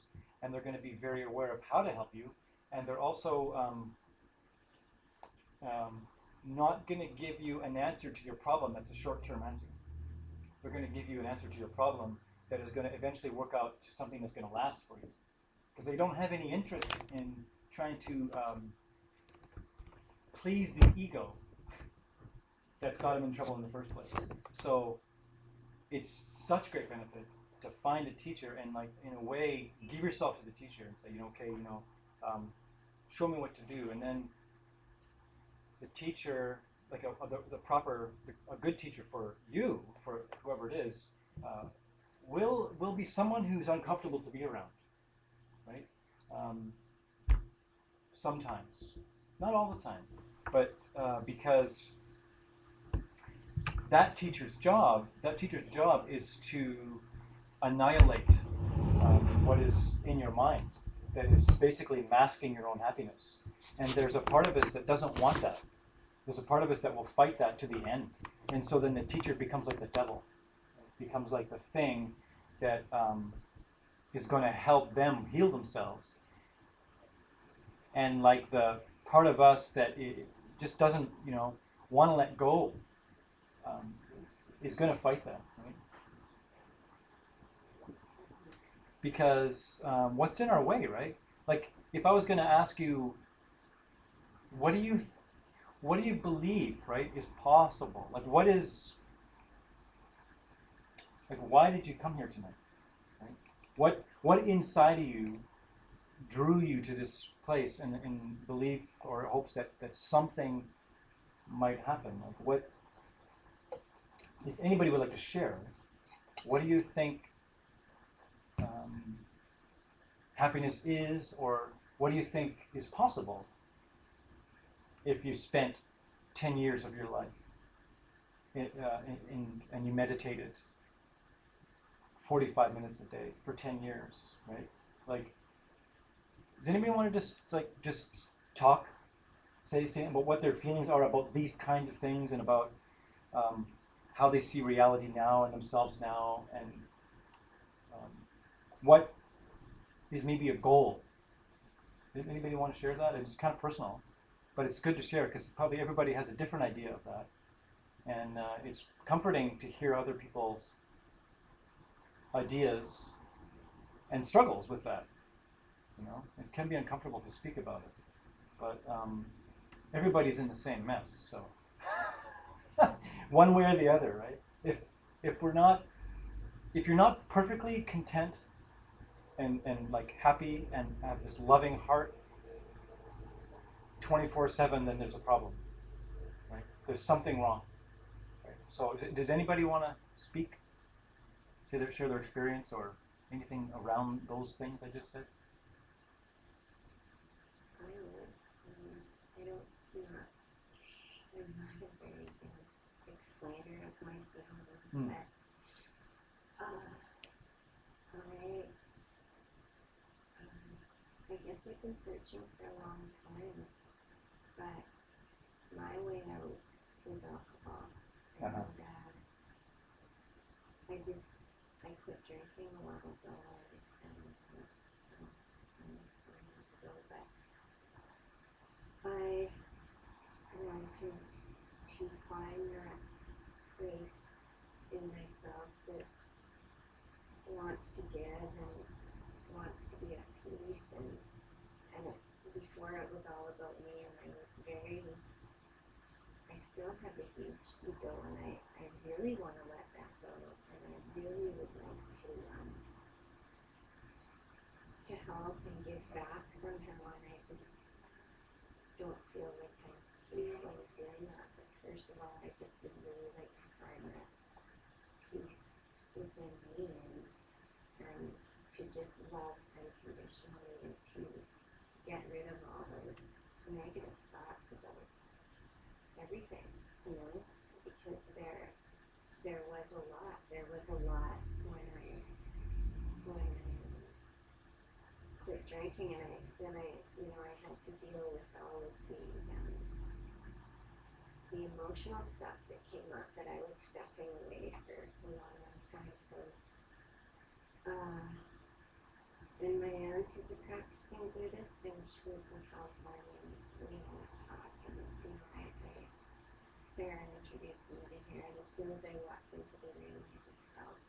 problems, and they're going to be very aware of how to help you, and they're also not going to give you an answer to your problem that's a short-term answer. They're going to give you an answer to your problem that is going to eventually work out to something that's going to last for you, because they don't have any interest in trying to please the ego that's got them in trouble in the first place. So it's such great benefit to find a teacher and, like, in a way, give yourself to the teacher and say, okay, show me what to do, and then the teacher, like a good teacher for you, for whoever it is, will be someone who's uncomfortable to be around, right? Sometimes, not all the time, but because that teacher's job is to annihilate what is in your mind, that is basically masking your own happiness. And there's a part of us that doesn't want that. There's a part of us that will fight that to the end. And so then the teacher becomes like the devil. It becomes like the thing that is going to help them heal themselves. And like the part of us that just doesn't, want to let go, is going to fight that. Right? Because what's in our way, right? Like, if I was going to ask you, what do you believe, right, is possible? Like, why did you come here tonight? Right? What inside of you drew you to this place in belief or hopes that something might happen? Like, what, if anybody would like to share, what do you think happiness is, or what do you think is possible if you spent 10 years of your life and you meditated 45 minutes a day for 10 years, right? Like, does anybody want to just talk, say about what their feelings are about these kinds of things, and about how they see reality now and themselves now, and what is maybe a goal? Anybody want to share that? It's kind of personal, but it's good to share because probably everybody has a different idea of that, and it's comforting to hear other people's ideas and struggles with that. It can be uncomfortable to speak about it, but everybody's in the same mess, so one way or the other, right? If you're not perfectly content and like happy and have this loving heart 24/7, then there's a problem, right? There's something wrong, right? So does anybody want to speak, share their experience or anything around those things I just said? I'm not a very good explainer of my feelings, but I guess I've been searching for a long time, but my way out was alcohol, and I quit drinking a while ago, and almost 4 years ago, but I wanted to find that place in myself that wants to give and wants to be at peace, and before it was all about me, and I still have a huge ego, and I really want to let that go, and I really would like to help and give back somehow, and I just don't feel like I'm capable of doing that. But first of all, I just would really like to find that peace within me, and to just love unconditionally, and to get rid of all those negative thoughts about everything, because there was a lot. There was a lot when I quit drinking, and then I had to deal with all of the emotional stuff that came up that I was stuffing away for a long time. So in my aunt is a practicing Buddhist, and she lives in California, and we always talk, and, Sarah introduced me to her, and as soon as I walked into the room, I just felt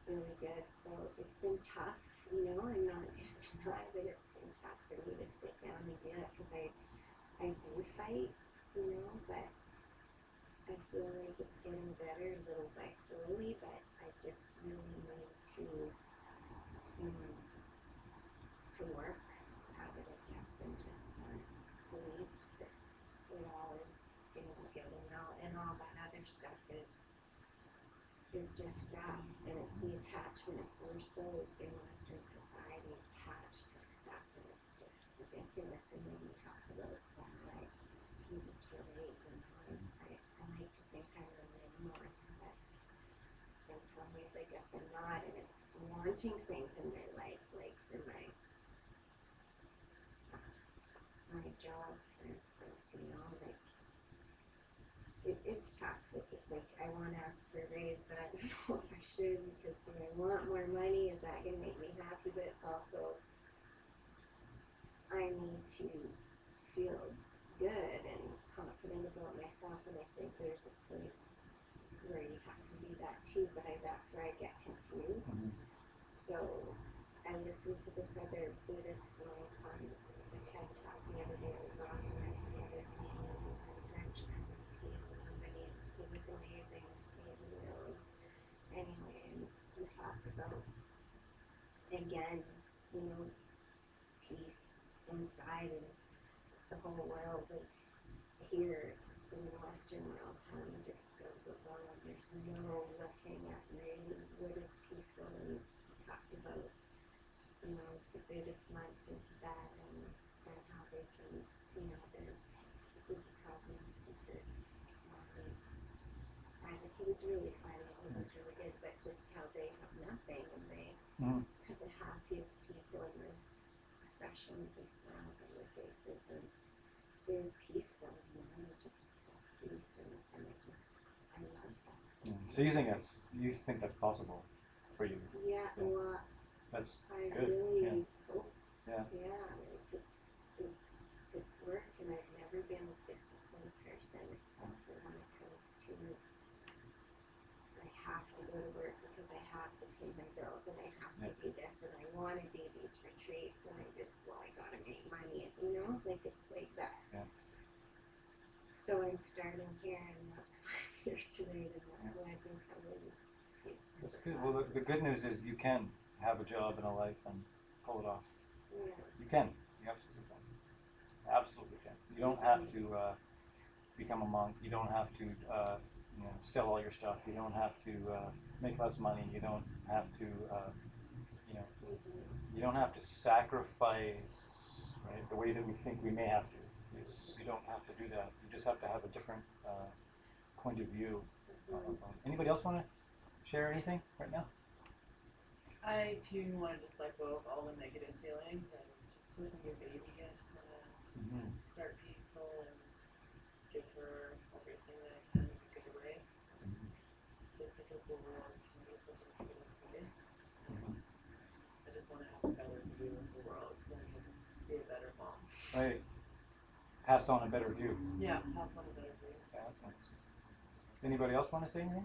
really good. So it's been tough, I'm not going to deny that it's been tough for me to sit down and do it, because I do fight, but I feel like it's getting better little by slowly, but I just really need to work at it, I guess, and just believe that it all is going to be good, and all that other stuff is just stuff, and it's the attachment. We're so in Western society attached to stuff, and it's just ridiculous. And when we talk about that, I can just relate. I like to think I'm a minimalist, but in some ways I guess I'm not, and it's wanting things in my life, like for my job, for instance, like it's tough. It's like I want to ask for a raise, but I don't know if I should, because do I want more money? Is that going to make me happy? But it's also, I need to feel good and confident about myself, and I think there's a place where you have to do that too, but that's where I get confused. So I listened to this other Buddhist monk on a TED Talk the other day. It was awesome. I forget his name. He was French somebody. He was amazing. Anyway, and he talked about, again, peace inside and the whole world of here in the Western world, how you just go alone. There's no looking at really what is peaceful, and talked about the Buddhist monks in Tibet, and how they can, the Buddha super private. He was really funny, he was really good, but just how they have nothing, and they have the happiest people, and the expressions and smiles on their faces, and they're peaceful, just peace, and I love that. So you think that's possible for you? Yeah. Well, that's I good. really hope. Yeah. It's work, and I've never been a disciplined person, except for when it comes to I have to go to work because I have to pay my bills, and I have to do this, and I want to do these retreats, and I gotta make money, like it's like that. Yeah. So I'm starting here, and that's why I'm here today, and that's why I've been coming to That's good. Well, the good news is you can have a job and a life and pull it off. Yeah. You can. You absolutely can. Absolutely can. You don't have to become a monk. You don't have to sell all your stuff. You don't have to make less money. You don't have to you don't have to sacrifice, right, the way that we think we may have to. You don't have to do that. You just have to have a different point of view. Anybody else want to share anything right now? I too want to just let go of all the negative feelings and just live a new baby. I just want to start peaceful and give her everything that I can in a good way. Just because the world can be such a negative place. I just want to have a better view of the world so I can be a better mom. Right. Pass on a better view. Yeah, pass on a better view. Yeah, that's nice. Does anybody else want to say anything?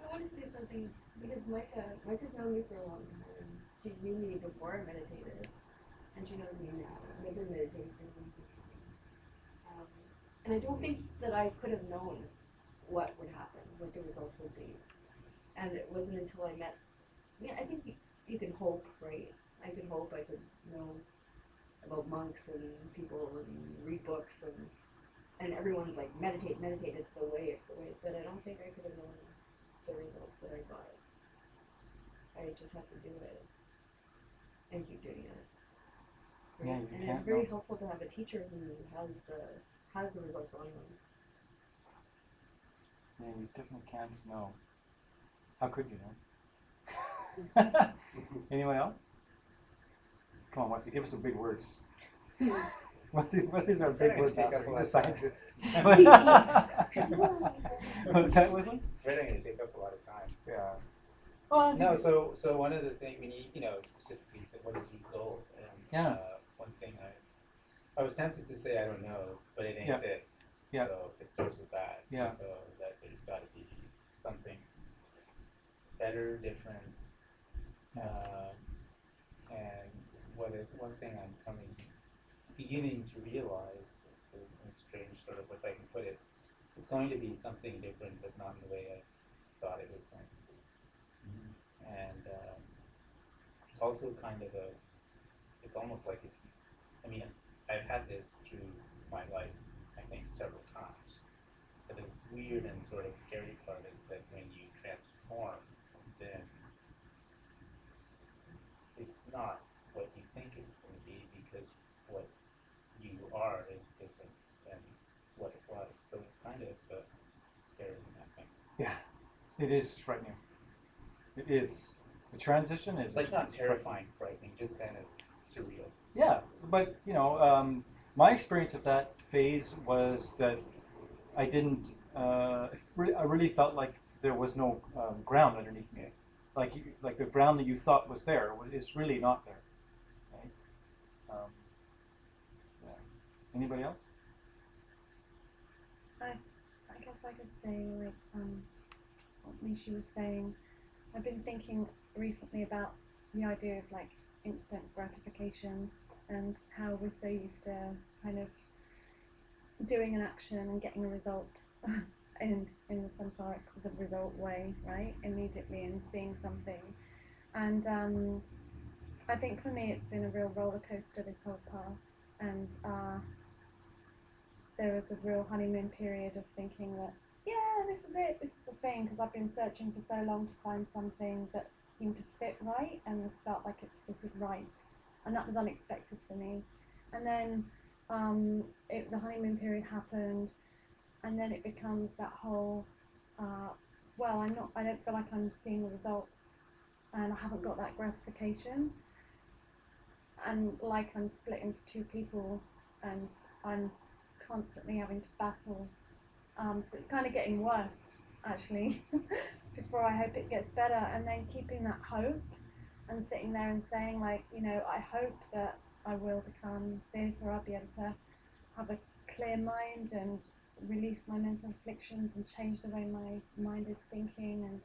I want to say something because Micah's known me for a long time. She knew me before I meditated, and she knows me now. I've been meditating for a long time. And I don't think that I could have known what would happen, what the results would be. And it wasn't until I met, I think you can hope, right? I could hope I could know about monks and people and read books, and everyone's like, meditate, it's the way. But I don't think I could have known the results that I got. I just have to do it and keep doing it. Right? Yeah, and it's very helpful to have a teacher who has the results on them. Yeah, you definitely can't know. How could you know? Anyone else? Come on, Wesley, give us some big words. Wesley's our big word master. He's a scientist. What's that, Wesley? It's really going to take up a lot of time. Yeah. Well, No, so one of the things when specifically you said what is your goal, and Yeah. one thing I was tempted to say I don't know, but it ain't Yeah. this. Yeah. So it starts with that. Yeah. So that there's got to be something better, different, and one thing I'm beginning to realize, it's a strange sort of, if I can put it, it's going to be something different, but not in the way I thought it was going to be. And it's also kind of it's almost like I've had this through my life, I think, several times. But the weird and sort of scary part is that when you transform, then it's not what you think it's going to be, because what you are is different than what it was. So it's kind of scary in that thing. Yeah, it is frightening. It is. The transition is like not terrifying, frightening, just kind of surreal. Yeah, but my experience of that phase was that I didn't. I really felt like there was no ground underneath me, like the ground that you thought was there is really not there. Right? Yeah. Anybody else? I guess I could say, like, what Nishi was saying, I've been thinking recently about the idea of like instant gratification and how we're so used to kind of doing an action and getting a result in the samsaric as a result way, right? Immediately, and seeing something. And I think for me it's been a real roller coaster this whole path. And there was a real honeymoon period of thinking that, yeah, this is it, this is the thing, because I've been searching for so long to find something that seemed to fit right and this felt like it fitted right. And that was unexpected for me. And then the honeymoon period happened, and then it becomes that whole, well, I don't feel like I'm seeing the results, and I haven't got that gratification, and like I'm split into two people, and I'm constantly having to battle. So it's kind of getting worse, actually, before I hope it gets better. And then keeping that hope and sitting there and saying, like, I hope that I will become this, or I'll be able to have a clear mind and release my mental afflictions and change the way my mind is thinking.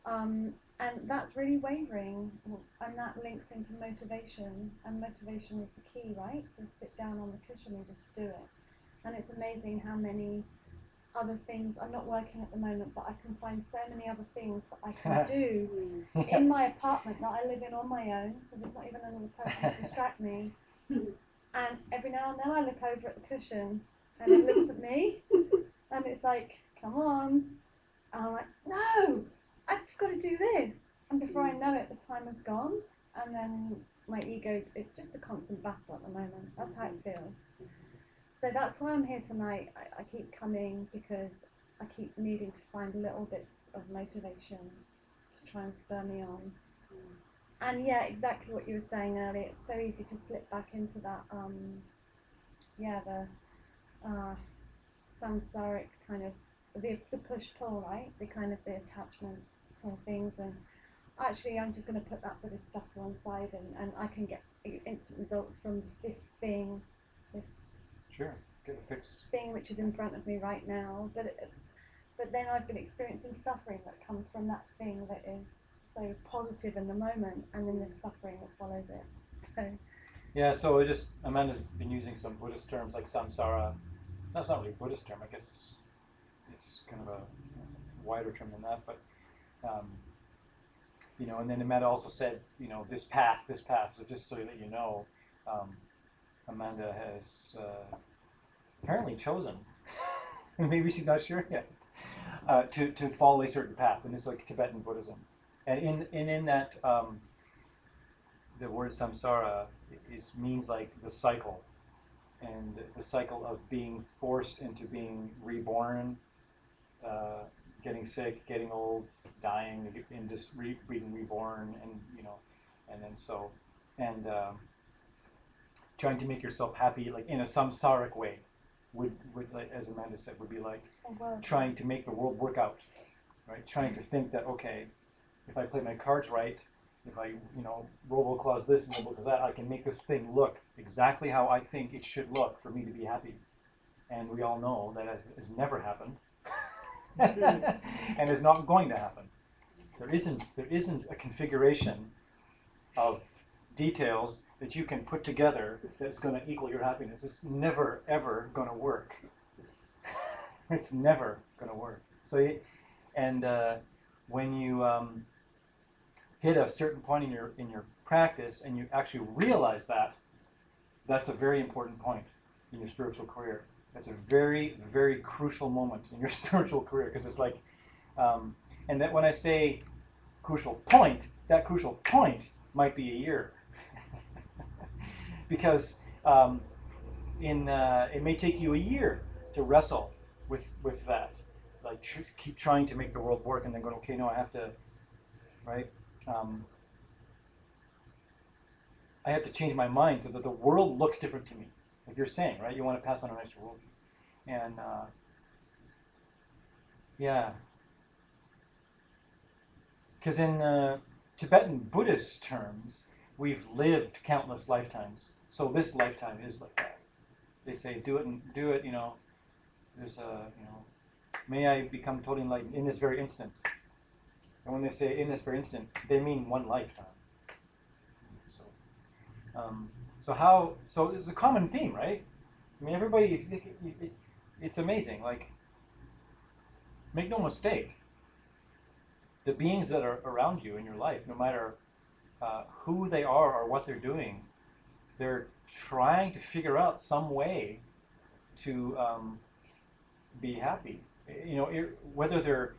And that's really wavering, and that links into motivation, and motivation is the key, right? To sit down on the cushion and just do it. And it's amazing how many other things, I'm not working at the moment, but I can find so many other things that I can do in my apartment that I live in on my own, so there's not even another person to distract me. And every now and then I look over at the cushion and it looks at me and it's like, come on. And I'm like, no, I've just got to do this. And before I know it, the time has gone. And then my ego, it's just a constant battle at the moment. That's how it feels. So that's why I'm here tonight. I keep coming because I keep needing to find little bits of motivation to try and spur me on. And yeah, exactly what you were saying earlier. It's so easy to slip back into that, the samsaric kind of, the push-pull, right? The kind of the attachment to things. And actually, I'm just going to put that Buddhist stuff to one side, and I can get instant results from this thing, this Sure. Get a fix. thing which is in front of me right now. But then I've been experiencing suffering that comes from that thing that is so positive in the moment, and then there's suffering that follows it. So Yeah, so Amanda's been using some Buddhist terms like samsara. That's not really a Buddhist term, I guess it's kind of a wider term than that, but and then Amanda also said, this path. So just so that you know, Amanda has apparently chosen, maybe she's not sure yet, to follow a certain path, and it's like Tibetan Buddhism, and in that the word samsara means like the cycle, and the cycle of being forced into being reborn, getting sick, getting old, dying, and just being reborn, and then and trying to make yourself happy, like in a samsaric way, would like, as Amanda said, would be like trying to make the world work out, right? Trying to think that, okay, if I play my cards right, if I, roboclaws this and roboclaws that, I can make this thing look exactly how I think it should look for me to be happy. And we all know that has never happened, and is not going to happen. There isn't a configuration of details that you can put together that's going to equal your happiness. It's never ever going to work. It's never going to work. So, when you hit a certain point in your practice and you actually realize that, that's a very important point in your spiritual career. That's a very, very crucial moment in your spiritual career, because it's like, and that when I say crucial point, that crucial point might be a year, because it may take you a year to wrestle with that, like keep trying to make the world work, and then going, okay, no, I have to, right? I have to change my mind so that the world looks different to me. Like you're saying, right? You want to pass on a nicer world. And yeah. Because in Tibetan Buddhist terms, we've lived countless lifetimes. So this lifetime is like that. They say, do it, there's a, may I become totally enlightened in this very instant. And when they say in this very instant, they mean one lifetime. So it's a common theme, right? I mean, everybody, it's amazing. Like, make no mistake, the beings that are around you in your life, no matter who they are or what they're doing, they're trying to figure out some way to be happy. Whether they're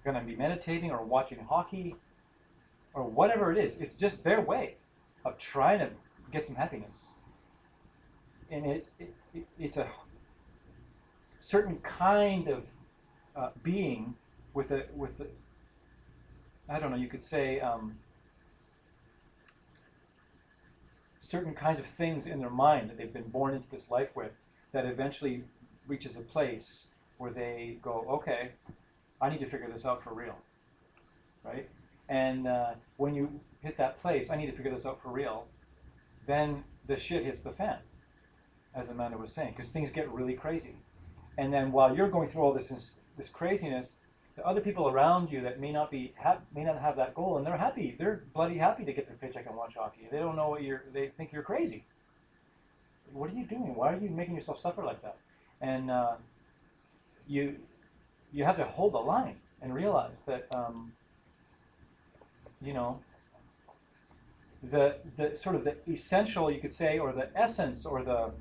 going to be meditating or watching hockey or whatever it is, it's just their way of trying to get some happiness. And it's a certain kind of being with the I don't know, you could say certain kinds of things in their mind that they've been born into this life with, that eventually reaches a place where they go, okay, I need to figure this out for real, right? And when you hit that place, I need to figure this out for real, then the shit hits the fan, as Amanda was saying, because things get really crazy. And then while you're going through all this craziness, the other people around you that may not have that goal, and they're happy. They're bloody happy to get their paycheck and watch hockey. They don't know they think you're crazy. What are you doing? Why are you making yourself suffer like that? And you have to hold the line and realize that the sort of the essential, you could say, or the essence, or the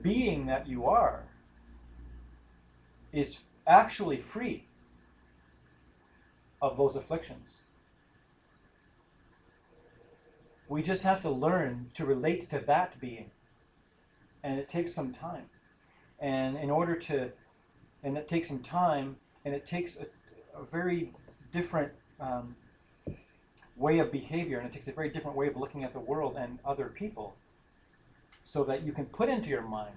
being that you are is actually free of those afflictions. We just have to learn to relate to that being, and it takes some time. And it takes some time, and it takes a very different way of behavior, and it takes a very different way of looking at the world and other people, so that you can put into your mind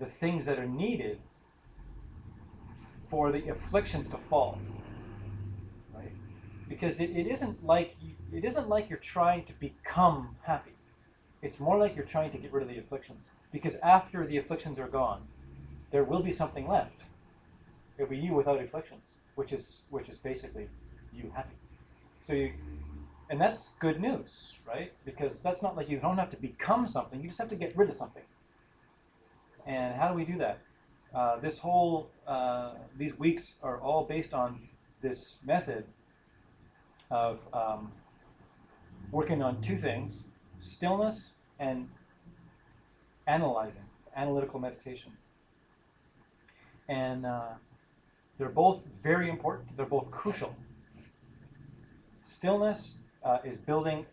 the things that are needed for the afflictions to fall, right? Because it isn't like you're trying to become happy. It's more like you're trying to get rid of the afflictions. Because after the afflictions are gone, there will be something left. It'll be you without afflictions, which is basically you happy. And that's good news, right? Because that's not like you don't have to become something. You just have to get rid of something. And how do we do that? These weeks are all based on this method of working on two things: stillness and analytical meditation. And they're both very important. They're both crucial. Stillness is building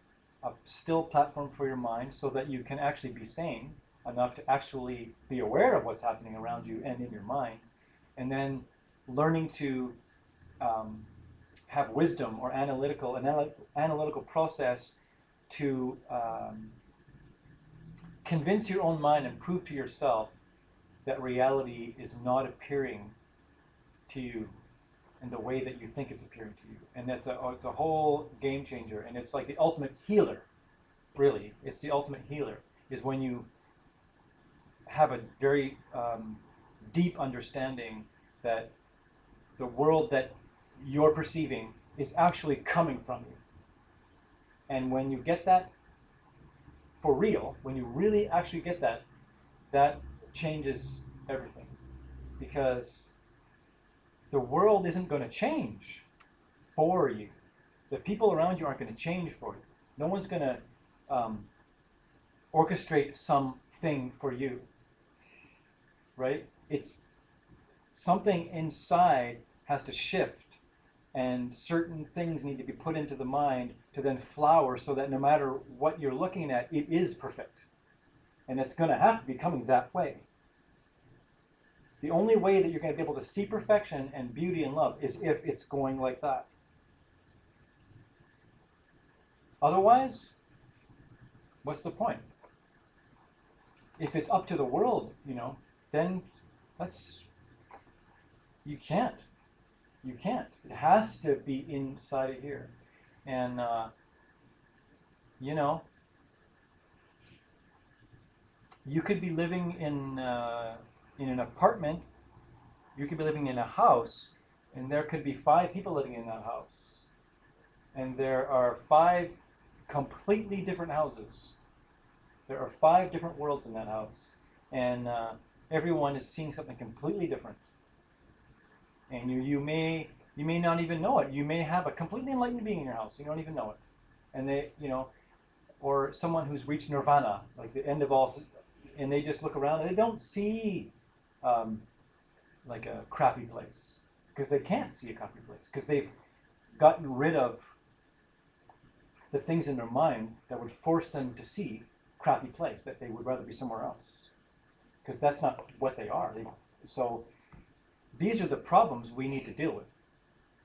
a still platform for your mind so that you can actually be sane enough to actually be aware of what's happening around you and in your mind. And then learning to have wisdom or analytical process to convince your own mind and prove to yourself that reality is not appearing to you and the way that you think it's appearing to you. And it's a whole game changer, and it's like the ultimate healer, really. It's the ultimate healer, is when you have a very deep understanding that the world that you're perceiving is actually coming from you. And when you get that for real, when you really actually get that, that changes everything. Because the world isn't going to change for you. The people around you aren't going to change for you. No one's going to orchestrate something for you. Right? It's something inside has to shift, and certain things need to be put into the mind to then flower so that no matter what you're looking at, it is perfect. And it's going to have to be coming that way. The only way that you're going to be able to see perfection and beauty and love is if it's going like that. Otherwise, what's the point? If it's up to the world, then you can't. You can't. It has to be inside of here. And, you could be living in an apartment, you could be living in a house, and there could be 5 people living in that house. And there are 5 completely different houses. There are 5 different worlds in that house. And everyone is seeing something completely different. And you may not even know it. You may have a completely enlightened being in your house. You don't even know it. And they, or someone who's reached nirvana, like the end of all, and they just look around and they don't see like a crappy place, because they can't see a crappy place, because they've gotten rid of the things in their mind that would force them to see crappy place, that they would rather be somewhere else, because that's not what they are. So these are the problems we need to deal with,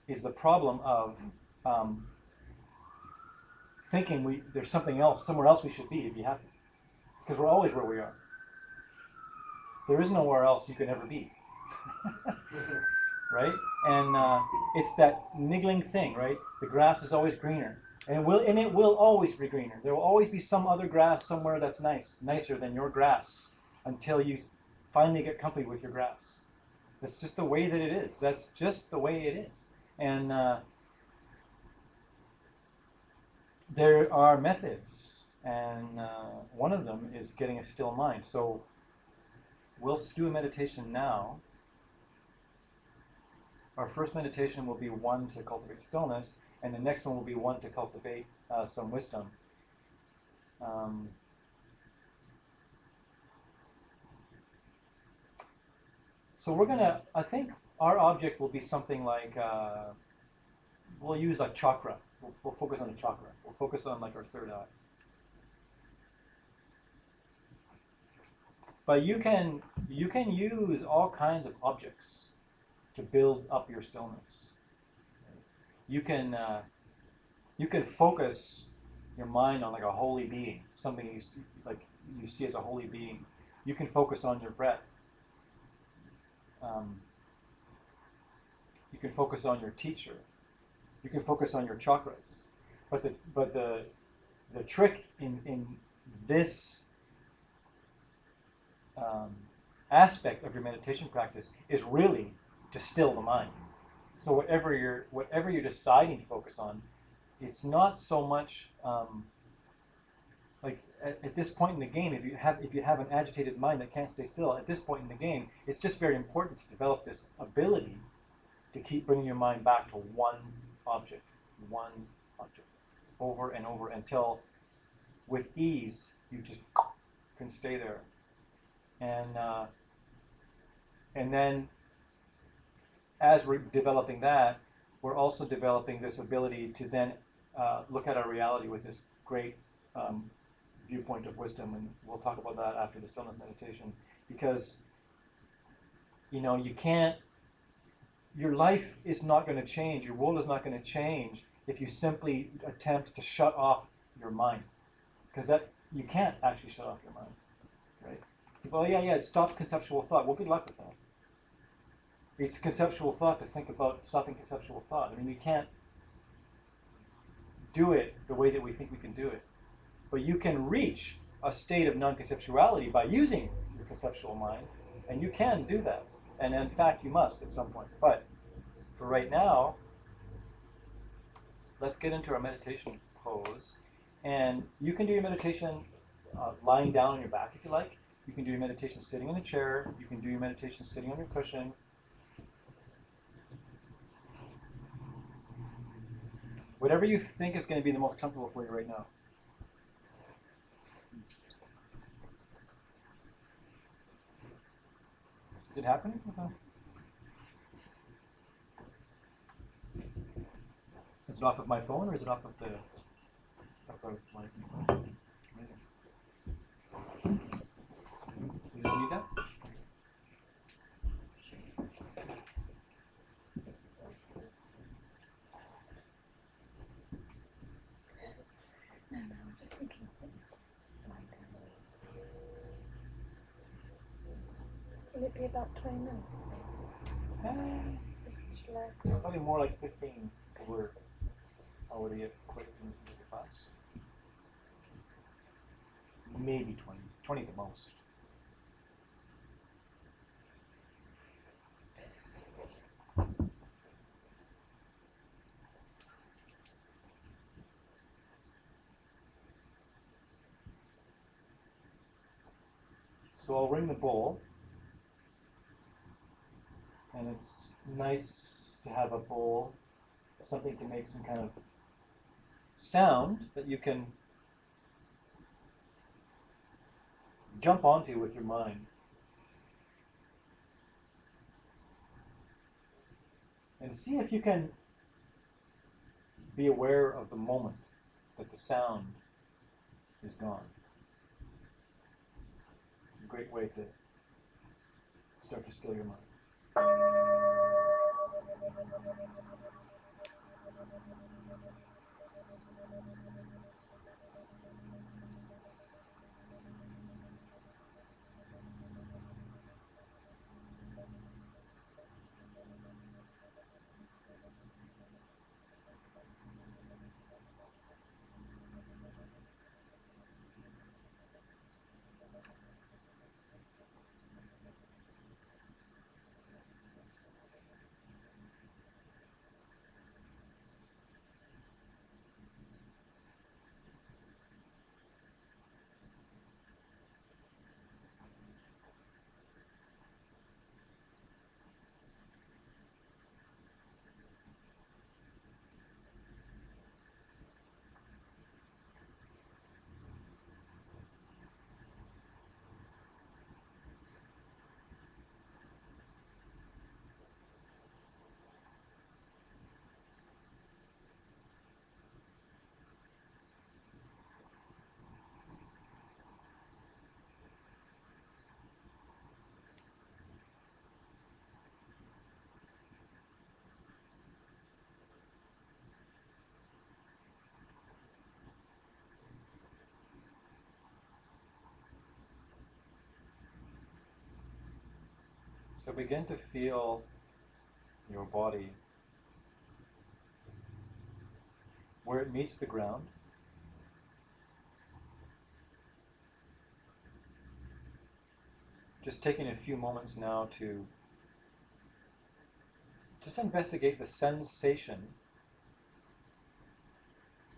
is the problem of thinking there's something else, somewhere else we should be to be happy, because we're always where we are. There is nowhere else you can ever be. Right? And it's that niggling thing, right? The grass is always greener. And it will always be greener. There will always be some other grass somewhere that's nicer than your grass, until you finally get comfy with your grass. That's just the way that it is. That's just the way it is. And there are methods, and one of them is getting a still mind. So we'll do a meditation now. Our first meditation will be one to cultivate stillness, and the next one will be one to cultivate some wisdom. So we're going to, I think our object will be something like, we'll use like chakra. We'll focus on the chakra. We'll focus on like our third eye. But you can use all kinds of objects to build up your stillness. You can focus your mind on like a holy being, something you see as a holy being. You can focus on your breath. You can focus on your teacher. You can focus on your chakras. But the trick in this aspect of your meditation practice is really to still the mind. So whatever you're deciding to focus on, it's not so much like at this point in the game. If you have an agitated mind that can't stay still, at this point in the game, it's just very important to develop this ability to keep bringing your mind back to one object, over and over, until with ease you just can stay there. And then as we're developing that, we're also developing this ability to then look at our reality with this great viewpoint of wisdom, and we'll talk about that after the stillness meditation. Because you can't, your life is not going to change, your world is not going to change if you simply attempt to shut off your mind, because that you can't actually shut off your mind, right? Well, yeah, stop conceptual thought. Well, good luck with that. It's conceptual thought to think about stopping conceptual thought. I mean, we can't do it the way that we think we can do it. But you can reach a state of non-conceptuality by using your conceptual mind, and you can do that. And in fact, you must at some point. But for right now, let's get into our meditation pose. And you can do your meditation lying down on your back if you like. You can do your meditation sitting in a chair. You can do your meditation sitting on your cushion. Whatever you think is going to be the most comfortable for you right now. Is it happening? Is it off of my phone or is it off of the my? You don't need that? No, just thinking. Will it be about 20 minutes? It's much less. Probably more like 15. We're already at quick into the class. Maybe 20. 20 at the most. So I'll ring the bowl. And it's nice to have a bowl, something to make some kind of sound that you can jump onto with your mind. And see if you can be aware of the moment that the sound is gone. A great way to start to still your mind. So begin to feel your body where it meets the ground. Just taking a few moments now to just investigate the sensation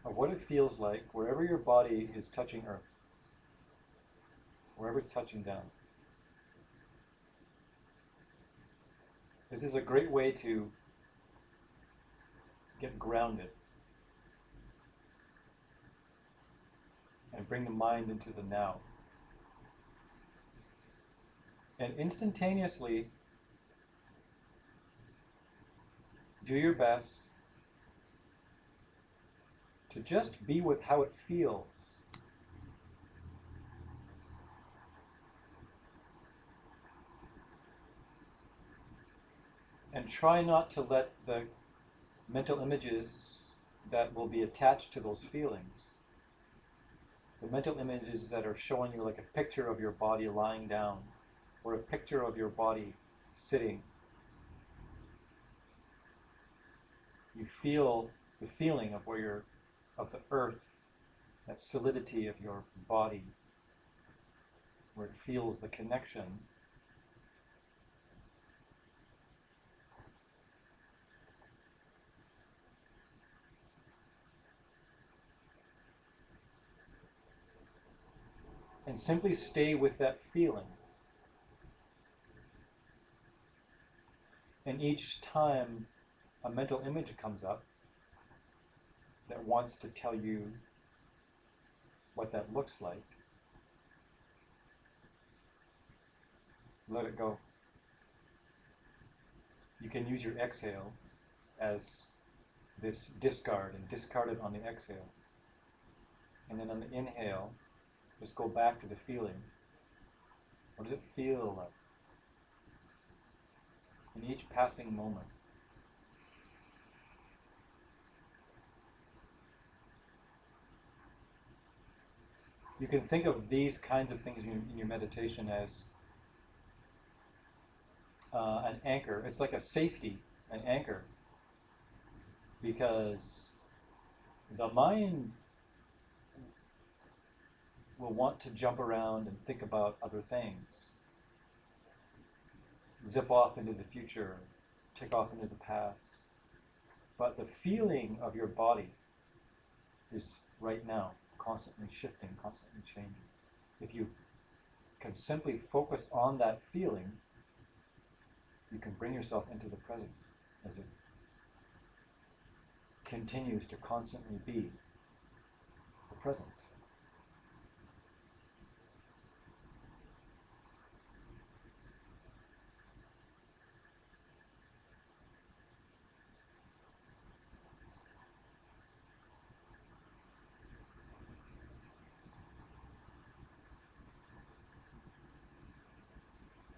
of what it feels like wherever your body is touching earth, wherever it's touching down. This is a great way to get grounded and bring the mind into the now. And instantaneously do your best to just be with how it feels. And try not to let the mental images that will be attached to those feelings, the mental images that are showing you like a picture of your body lying down or a picture of your body sitting, You feel the feeling of where you're, of the earth, that solidity of your body, where it feels the connection. And simply stay with that feeling. And each time a mental image comes up that wants to tell you what that looks like, let it go. You can use your exhale as this discard and discard it on the exhale. And then on the inhale, just go back to the feeling. What does it feel like in each passing moment? You can think of these kinds of things in your meditation as an anchor. It's like a safety, an anchor, because the mind will want to jump around and think about other things, zip off into the future, tick off into the past. But the feeling of your body is right now, constantly shifting, constantly changing. If you can simply focus on that feeling, you can bring yourself into the present as it continues to constantly be the present.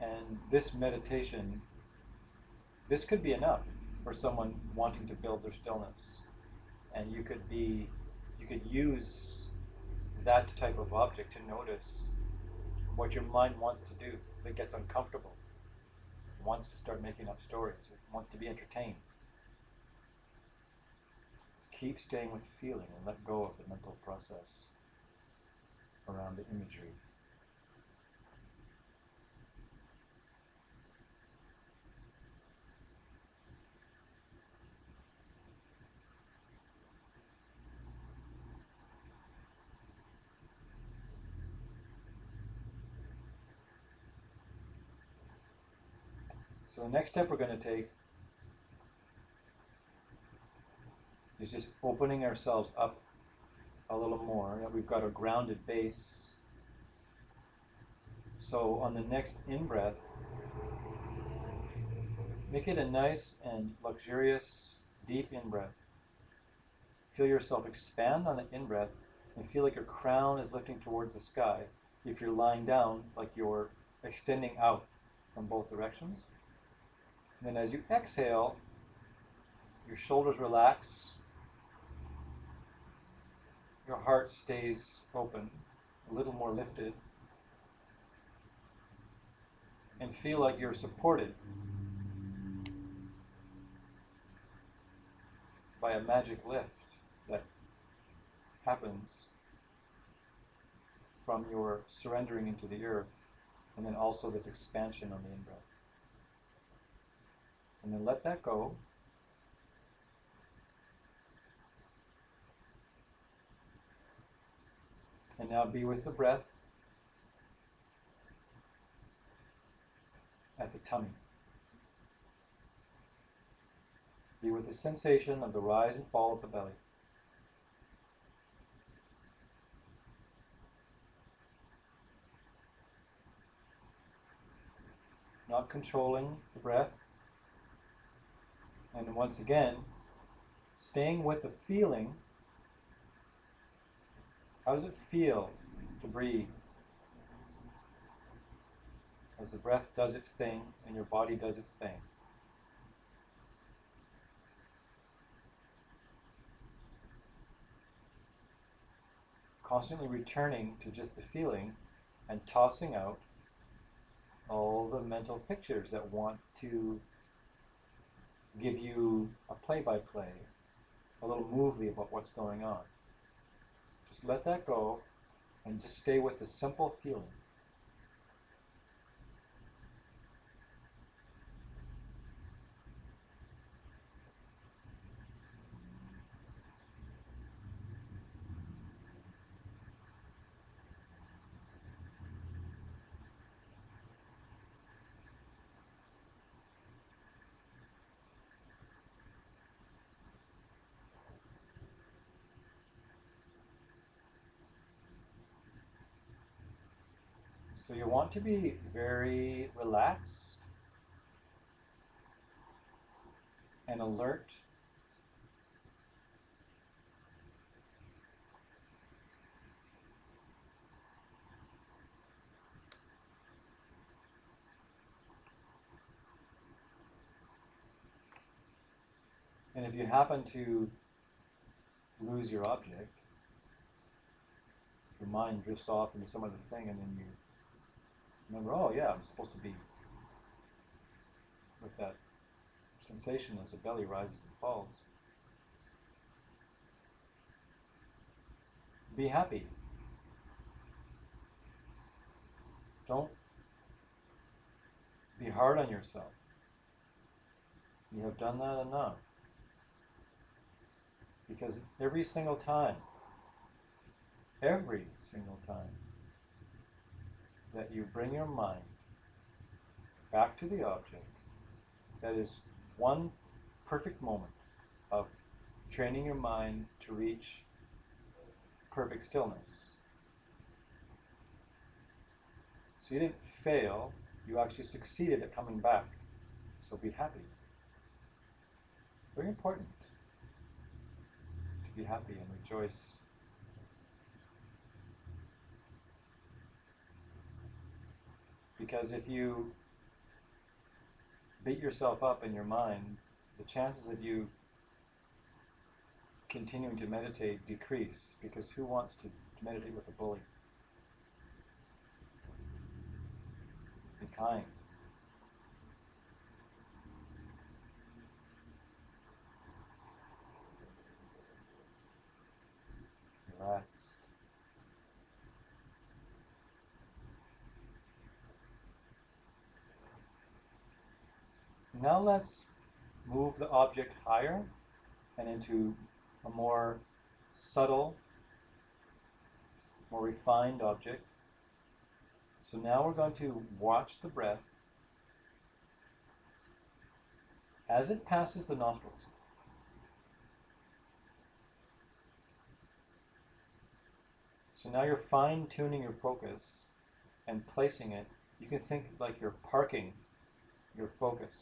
And this meditation, this could be enough for someone wanting to build their stillness. And you could use that type of object to notice what your mind wants to do. If it gets uncomfortable, it wants to start making up stories, it wants to be entertained. Just keep staying with the feeling and let go of the mental process around the imagery. So the next step we're going to take is just opening ourselves up a little more. We've got a grounded base. So on the next in-breath, make it a nice and luxurious, deep in-breath. Feel yourself expand on the in-breath and feel like your crown is lifting towards the sky. If you're lying down, like you're extending out from both directions. And then as you exhale, your shoulders relax, your heart stays open, a little more lifted, and feel like you're supported by a magic lift that happens from your surrendering into the earth, and then also this expansion on the in-breath. And then let that go. And now be with the breath at the tummy. Be with the sensation of the rise and fall of the belly. Not controlling the breath. And once again, staying with the feeling. How does it feel to breathe as the breath does its thing and your body does its thing? Constantly returning to just the feeling and tossing out all the mental pictures that want to give you a play-by-play, a little movie about what's going on. Just let that go and just stay with the simple feeling. So you want to be very relaxed and alert. And if you happen to lose your object, your mind drifts off into some other thing, and then you remember, oh yeah, I'm supposed to be with that sensation as the belly rises and falls. Be happy. Don't be hard on yourself. You have done that enough. Because every single time that you bring your mind back to the object, that is one perfect moment of training your mind to reach perfect stillness. So you didn't fail, you actually succeeded at coming back. So be happy. Very important to be happy and rejoice. Because if you beat yourself up in your mind, the chances of you continuing to meditate decrease, because who wants to meditate with a bully? Be kind. Relaxed. Now let's move the object higher and into a more subtle, more refined object. So now we're going to watch the breath as it passes the nostrils. So now you're fine-tuning your focus and placing it. You can think like you're parking your focus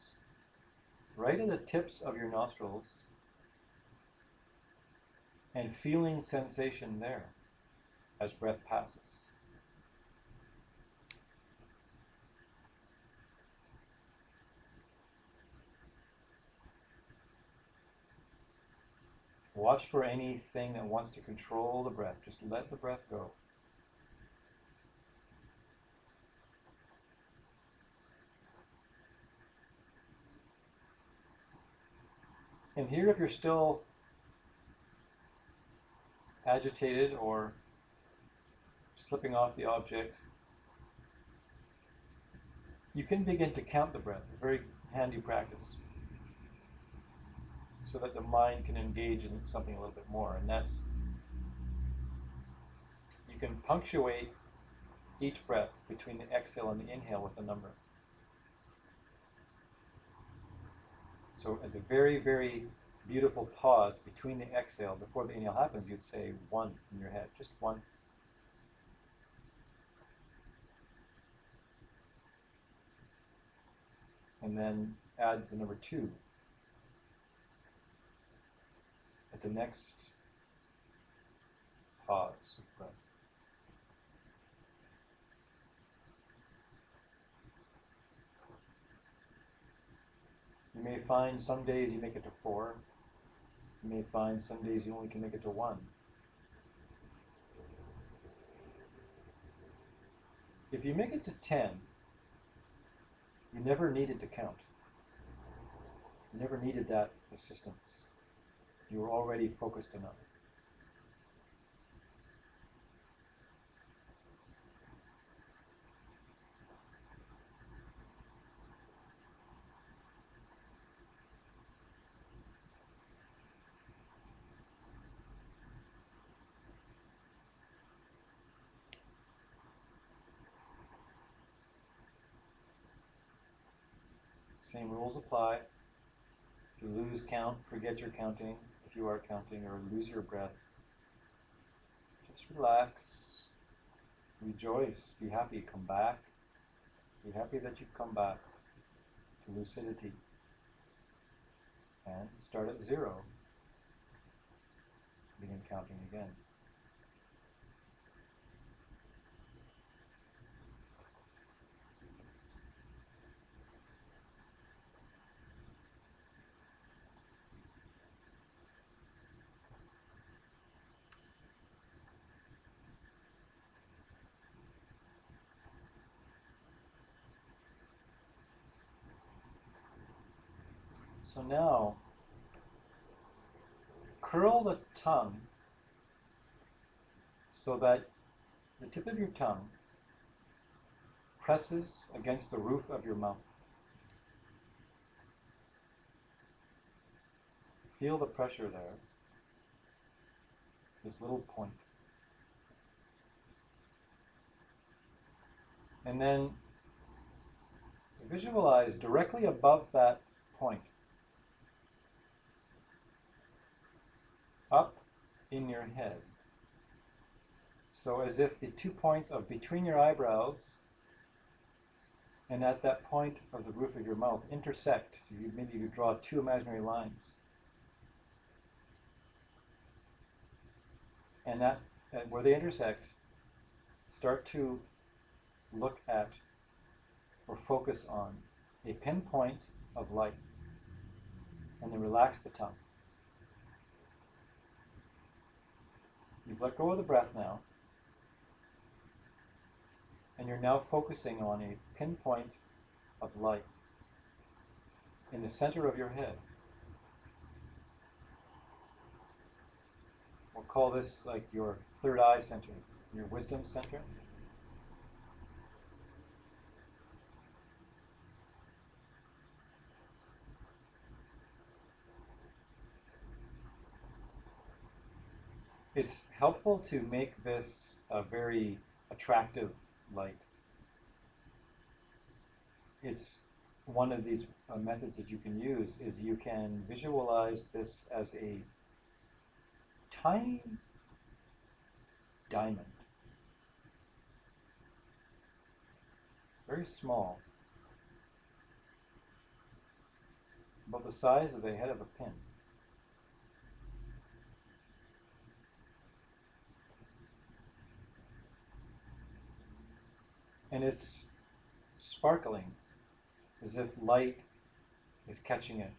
right in the tips of your nostrils and feeling sensation there as breath passes. Watch for anything that wants to control the breath. Just let the breath go. And here, if you're still agitated or slipping off the object, you can begin to count the breath, a very handy practice, so that the mind can engage in something a little bit more. And that's, you can punctuate each breath between the exhale and the inhale with a number. So at the very, very beautiful pause between the exhale, before the inhale happens, you'd say 1 in your head, just 1. And then add the number 2 at the next pause of breath. You may find some days you make it to 4. You may find some days you only can make it to 1. If you make it to 10, you never needed to count. You never needed that assistance. You were already focused enough. Same rules apply. If you lose count, forget you're counting, if you are counting, or lose your breath. Just relax, rejoice, be happy, come back. Be happy that you've come back to lucidity. And start at 0. Begin counting again. So now, curl the tongue so that the tip of your tongue presses against the roof of your mouth. Feel the pressure there, this little point. And then visualize directly above that point, up in your head. So as if the 2 points of between your eyebrows and at that point of the roof of your mouth intersect. Maybe you draw 2 imaginary lines. And that where they intersect, start to look at or focus on a pinpoint of light. And then relax the tongue. You've let go of the breath now. And you're now focusing on a pinpoint of light in the center of your head. We'll call this like your third eye center, your wisdom center. It's helpful to make this a very attractive light. It's one of these methods that you can use is you can visualize this as a tiny diamond, very small, about the size of the head of a pin. And it's sparkling as if light is catching it,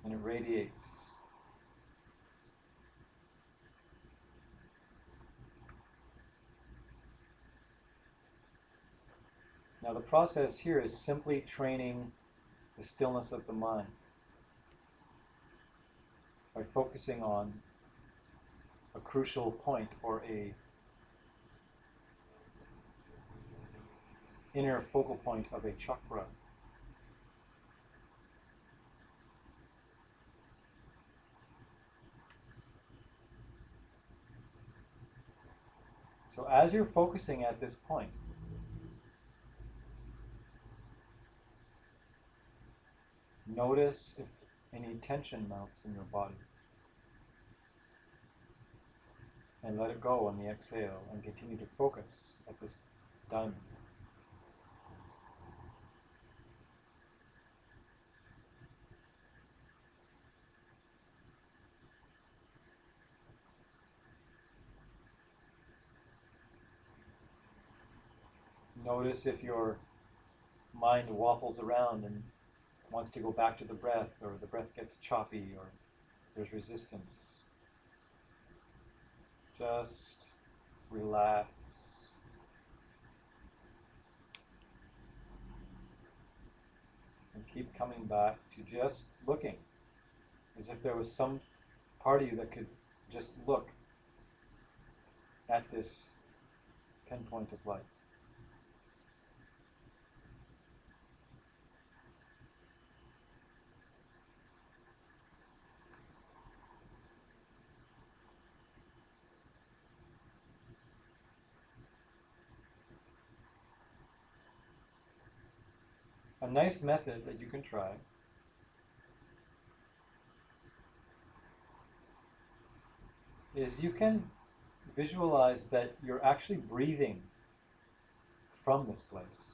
and it radiates. Now the process here is simply training the stillness of the mind by focusing on a crucial point or a inner focal point of a chakra. So as you're focusing at this point, notice if any tension mounts in your body. And let it go on the exhale and continue to focus at this diamond. Notice if your mind waffles around and wants to go back to the breath, or the breath gets choppy, or there's resistance. Just relax. And keep coming back to just looking, as if there was some part of you that could just look at this pinpoint of light. A nice method that you can try is you can visualize that you're actually breathing from this place.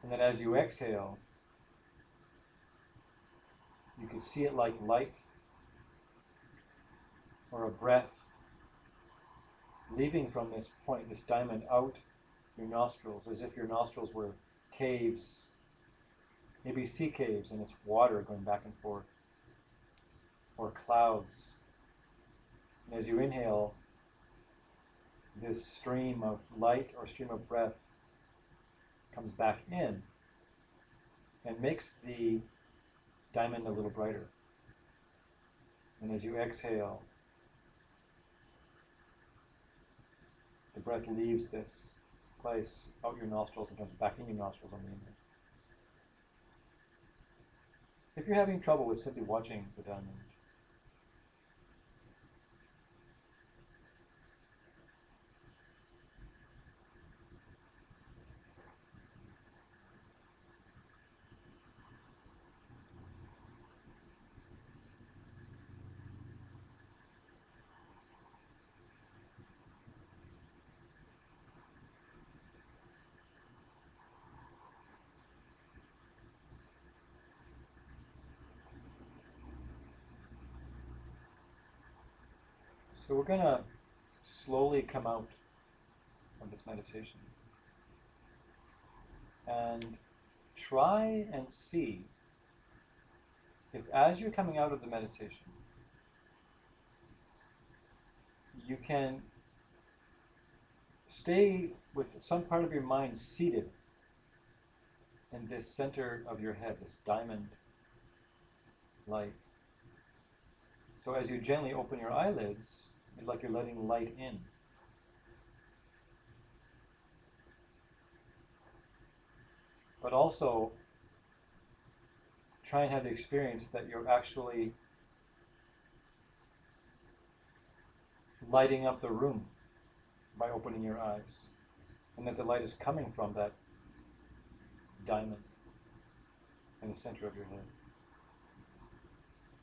And that as you exhale, you can see it like light or a breath leaving from this point, this diamond, out your nostrils, as if your nostrils were caves, maybe sea caves, and it's water going back and forth, or clouds. And as you inhale, this stream of light or stream of breath comes back in and makes the diamond a little brighter. And as you exhale, the breath leaves this place out your nostrils and comes back in your nostrils on the inhale. If you're having trouble with simply watching the diamond, so we're going to slowly come out of this meditation and try and see if, as you're coming out of the meditation, you can stay with some part of your mind seated in this center of your head, this diamond light. So as you gently open your eyelids, it's like you're letting light in. But also try and have the experience that you're actually lighting up the room by opening your eyes, and that the light is coming from that diamond in the center of your head.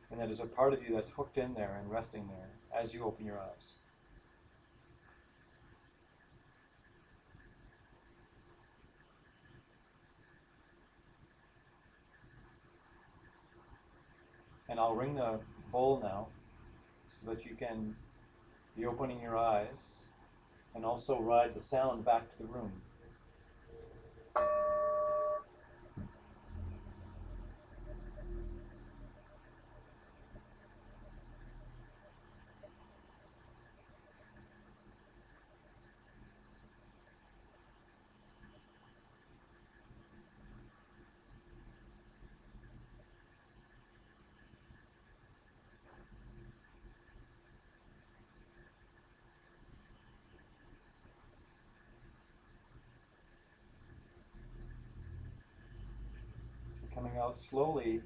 And that is a part of you that's hooked in there and resting there as you open your eyes. And I'll ring the bowl now so that you can be opening your eyes and also ride the sound back to the room. So coming out slowly,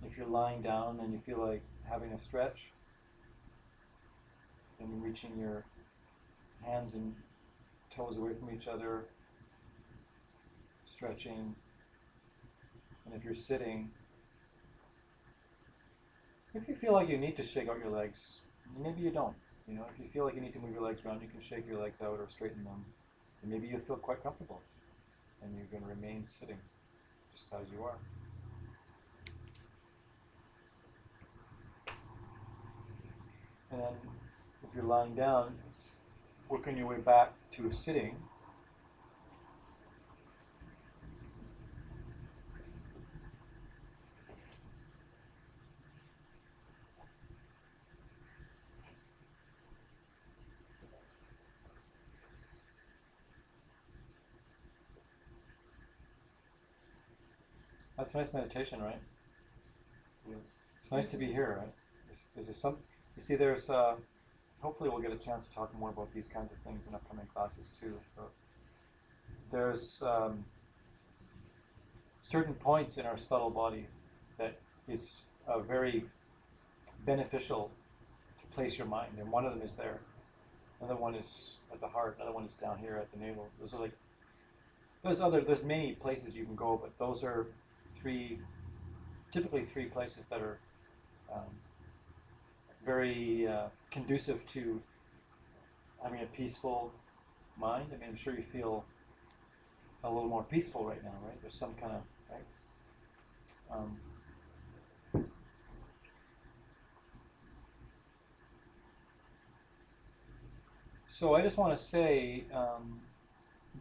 if you're lying down and you feel like having a stretch, and reaching your hands and toes away from each other, stretching. And if you're sitting, if you feel like you need to shake out your legs, maybe you don't. You know, if you feel like you need to move your legs around, you can shake your legs out or straighten them. And maybe you feel quite comfortable, and you're going to remain sitting just as you are. And then if you're lying down, working your way back to sitting. That's nice meditation, right? It's nice to be here, right? Is there some? You see, there's. Hopefully, we'll get a chance to talk more about these kinds of things in upcoming classes too. So there's certain points in our subtle body that is very beneficial to place your mind, and one of them is there. Another one is at the heart. Another one is down here at the navel. Those are like there's many places you can go, but those are typically three places that are um, very conducive to having a peaceful mind. I mean, I'm sure you feel a little more peaceful right now, right? There's some kind of right. So I just want to say,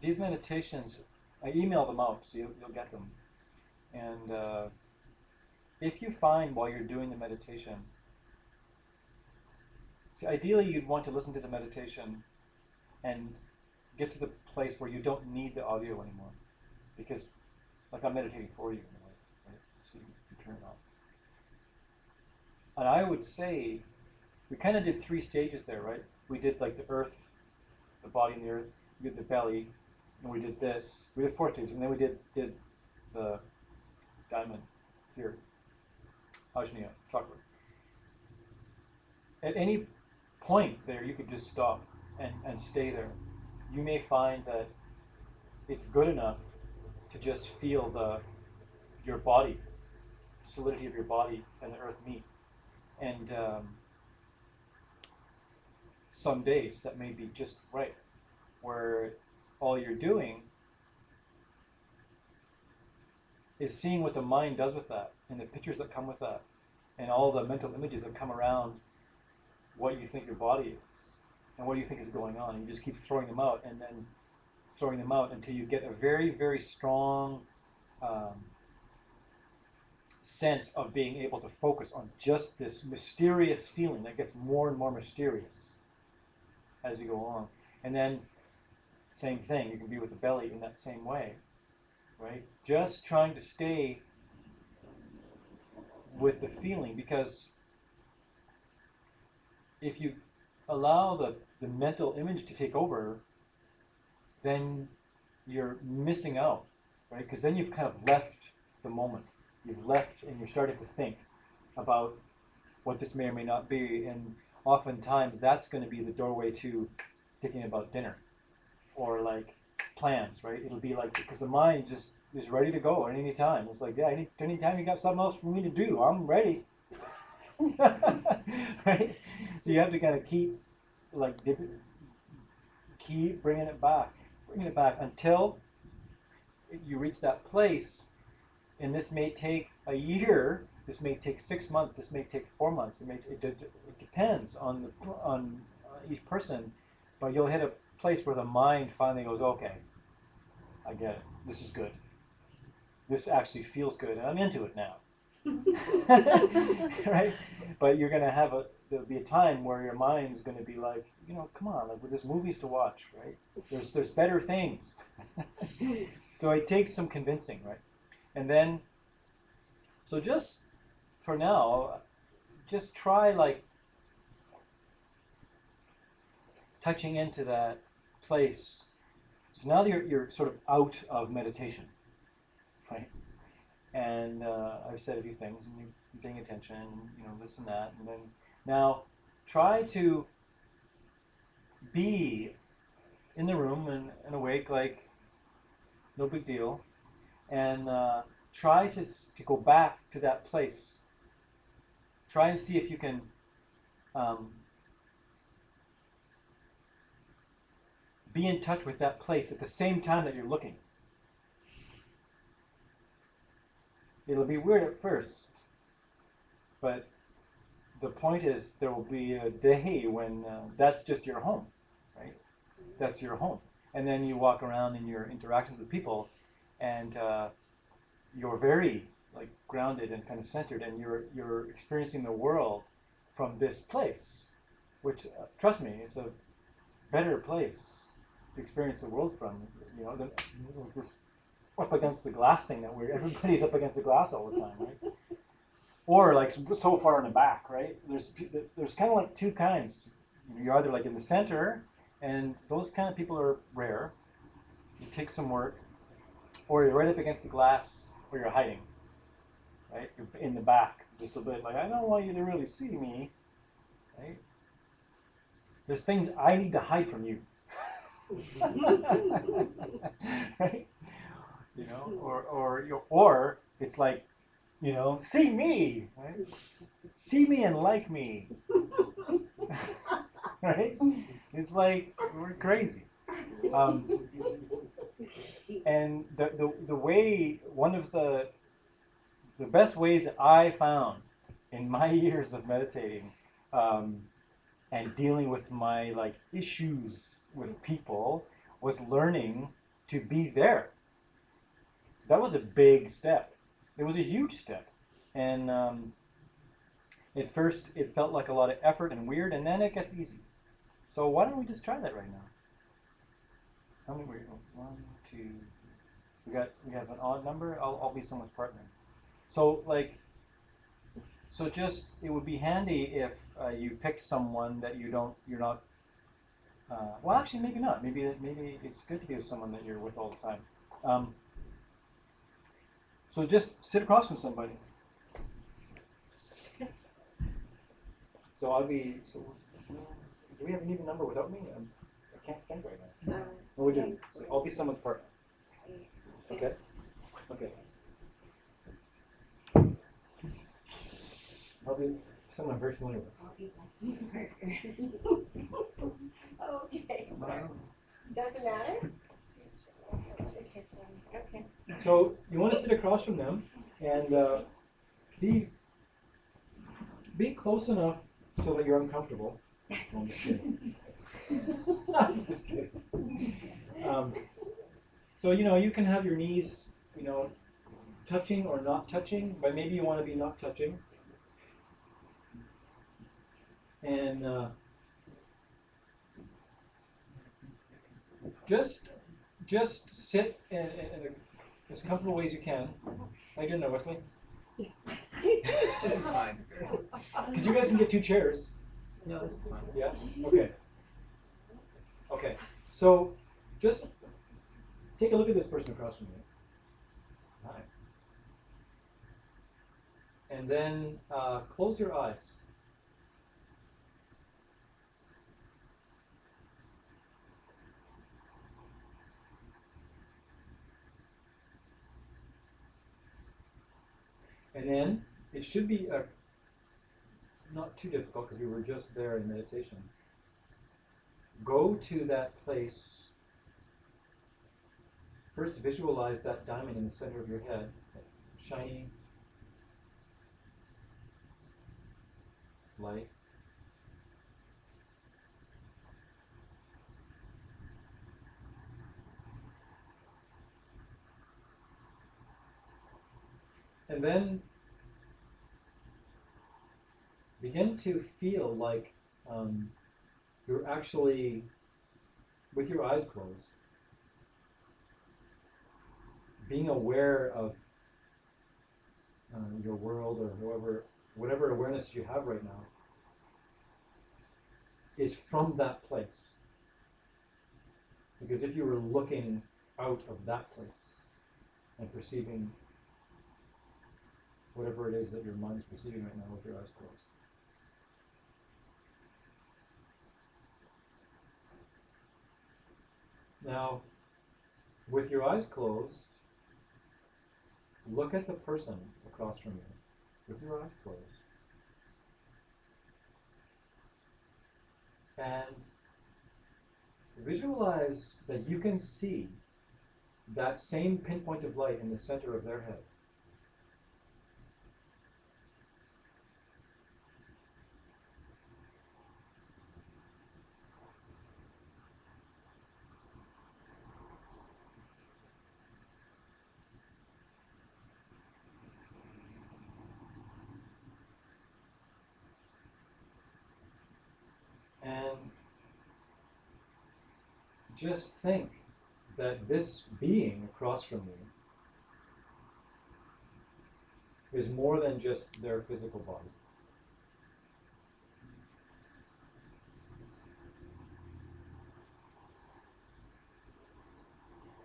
these meditations, I email them out, so you'll get them. And if you find while you're doing the meditation, see, ideally you'd want to listen to the meditation and get to the place where you don't need the audio anymore, because, like, I'm meditating for you in a way, right? So you turn it off. And I would say, we kind of did 3 stages there, right? We did like the earth, the body and the earth, we did the belly, and we did this. We did 4 stages, and then we did the diamond here, Ajna chakra. At any point there, you could just stop and stay there. You may find that it's good enough to just feel your body, the solidity of your body and the earth meet. And some days that may be just right, where all you're doing is seeing what the mind does with that, and the pictures that come with that, and all the mental images that come around what you think your body is, and what you think is going on. And you just keep throwing them out, and then throwing them out until you get a very, very strong sense of being able to focus on just this mysterious feeling that gets more and more mysterious as you go along. And then, same thing, you can be with the belly in that same way, right? Just trying to stay with the feeling, because if you allow the mental image to take over, then you're missing out, right? Because then you've kind of left the moment. You've left and you're starting to think about what this may or may not be, and oftentimes that's going to be the doorway to thinking about dinner or like plans, right? It'll be like, because the mind just is ready to go at any time. It's like, yeah, anytime you got something else for me to do, I'm ready. Right? So you have to kind of keep bringing it back until you reach that place. And this may take a year. This may take 6 months. This may take 4 months. It depends on each person. But you'll hit a place where the mind finally goes, okay, I get it. This is good. This actually feels good, and I'm into it now. Right? But you're going to there'll be a time where your mind's going to be like, come on, like, there's movies to watch, right? There's better things. So it takes some convincing, right? And then, so just for now, just try like touching into that place. So now that you're sort of out of meditation, right? And I've said a few things, and you're paying attention, this and that, and then now try to be in the room and awake, like no big deal, and try to go back to that place. Try and see if you can be in touch with that place at the same time that you're looking. It'll be weird at first, but the point is there will be a day when that's just your home, right? That's your home. And then you walk around in your interactions with people, and you're very like grounded and kind of centered, and you're experiencing the world from this place, which trust me, it's a better place to experience the world from. up against the glass thing that everybody's up against the glass all the time, right? Or like so far in the back, right? There's kind of like two kinds. You're either like in the center, and those kind of people are rare. It takes some work. Or you're right up against the glass, or you're hiding, right? You're in the back just a bit, like I don't want you to really see me, right? There's things I need to hide from you, right? You know, or it's like, you know, see me, right? See me and like me, right? It's like we're crazy. And the way, one of the best ways that I found in my years of meditating, and dealing with my like issues with people, was learning to be there. That was a big step. It was a huge step, and at first it felt like a lot of effort and weird, and then it gets easy. So why don't we just try that right now? How many were you? 1, 2. We have an odd number. I'll be someone's partner. So like, so just it would be handy if you pick someone that you're not. Well, actually, maybe not. Maybe it's good to be with someone that you're with all the time. So just sit across from somebody. So I'll be. So do we have an even number without me? I can't think right now. No, we do. So I'll be someone's partner. Okay. Okay. I'll be someone I'm very familiar with. I'll be Leslie's partner. Okay. Doesn't matter? Okay. So you want to sit across from them and be close enough so that you're uncomfortable. I'm just kidding. I'm just kidding. So you know, you can have your knees, you know, touching or not touching, but maybe you want to be not touching. And just sit in as comfortable way as you can. How you doing there, Wesley? This is fine. Because you guys can get 2 chairs. No, this is fine. Yeah? Okay. Okay. So just take a look at this person across from you. Hi. And then close your eyes. And then it should be not too difficult because we were just there in meditation. Go to that place. First, visualize that diamond in the center of your head, that shiny light. And then begin to feel like you're actually, with your eyes closed, being aware of your world, or whatever awareness you have right now is from that place. Because if you were looking out of that place and perceiving whatever it is that your mind is perceiving right now with your eyes closed. Now, with your eyes closed, look at the person across from you with your eyes closed. And visualize that you can see that same pinpoint of light in the center of their head. And just think that this being across from you is more than just their physical body.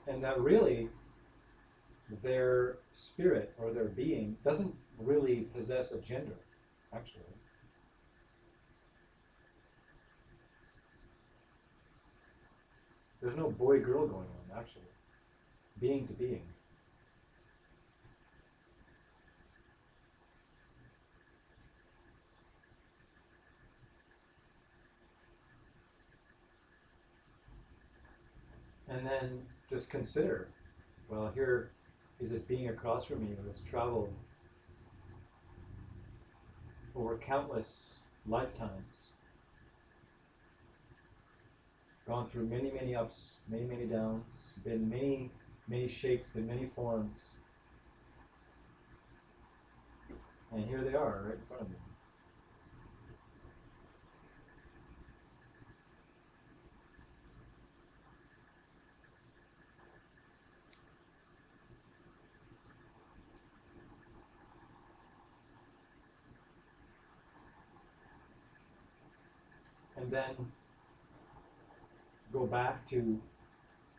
And that really their spirit or their being doesn't really possess a gender, actually. There's no boy-girl going on, actually. Being to being. And then just consider, well, here is this being across from me who has traveled over countless lifetimes, gone through many, many ups, many, many downs, been many, many shapes, been many forms. And here they are, right in front of me. And then go back to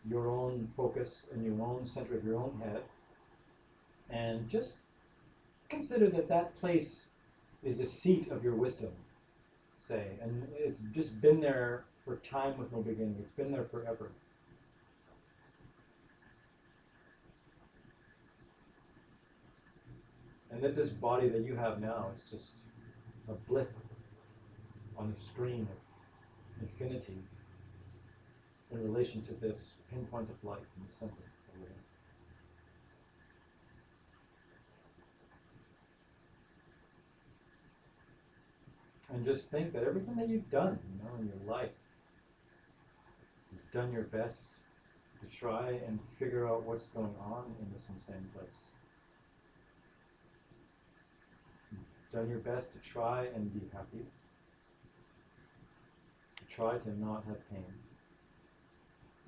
your own focus in your own center of your own head and just consider that that place is the seat of your wisdom, say, and it's just been there for time with no beginning. It's been there forever. And that this body that you have now is just a blip on the screen of infinity in relation to this pinpoint of light in the center of it. And just think that everything that you've done, in your life, you've done your best to try and figure out what's going on in this insane place. You've done your best to try and be happy, to try to not have pain.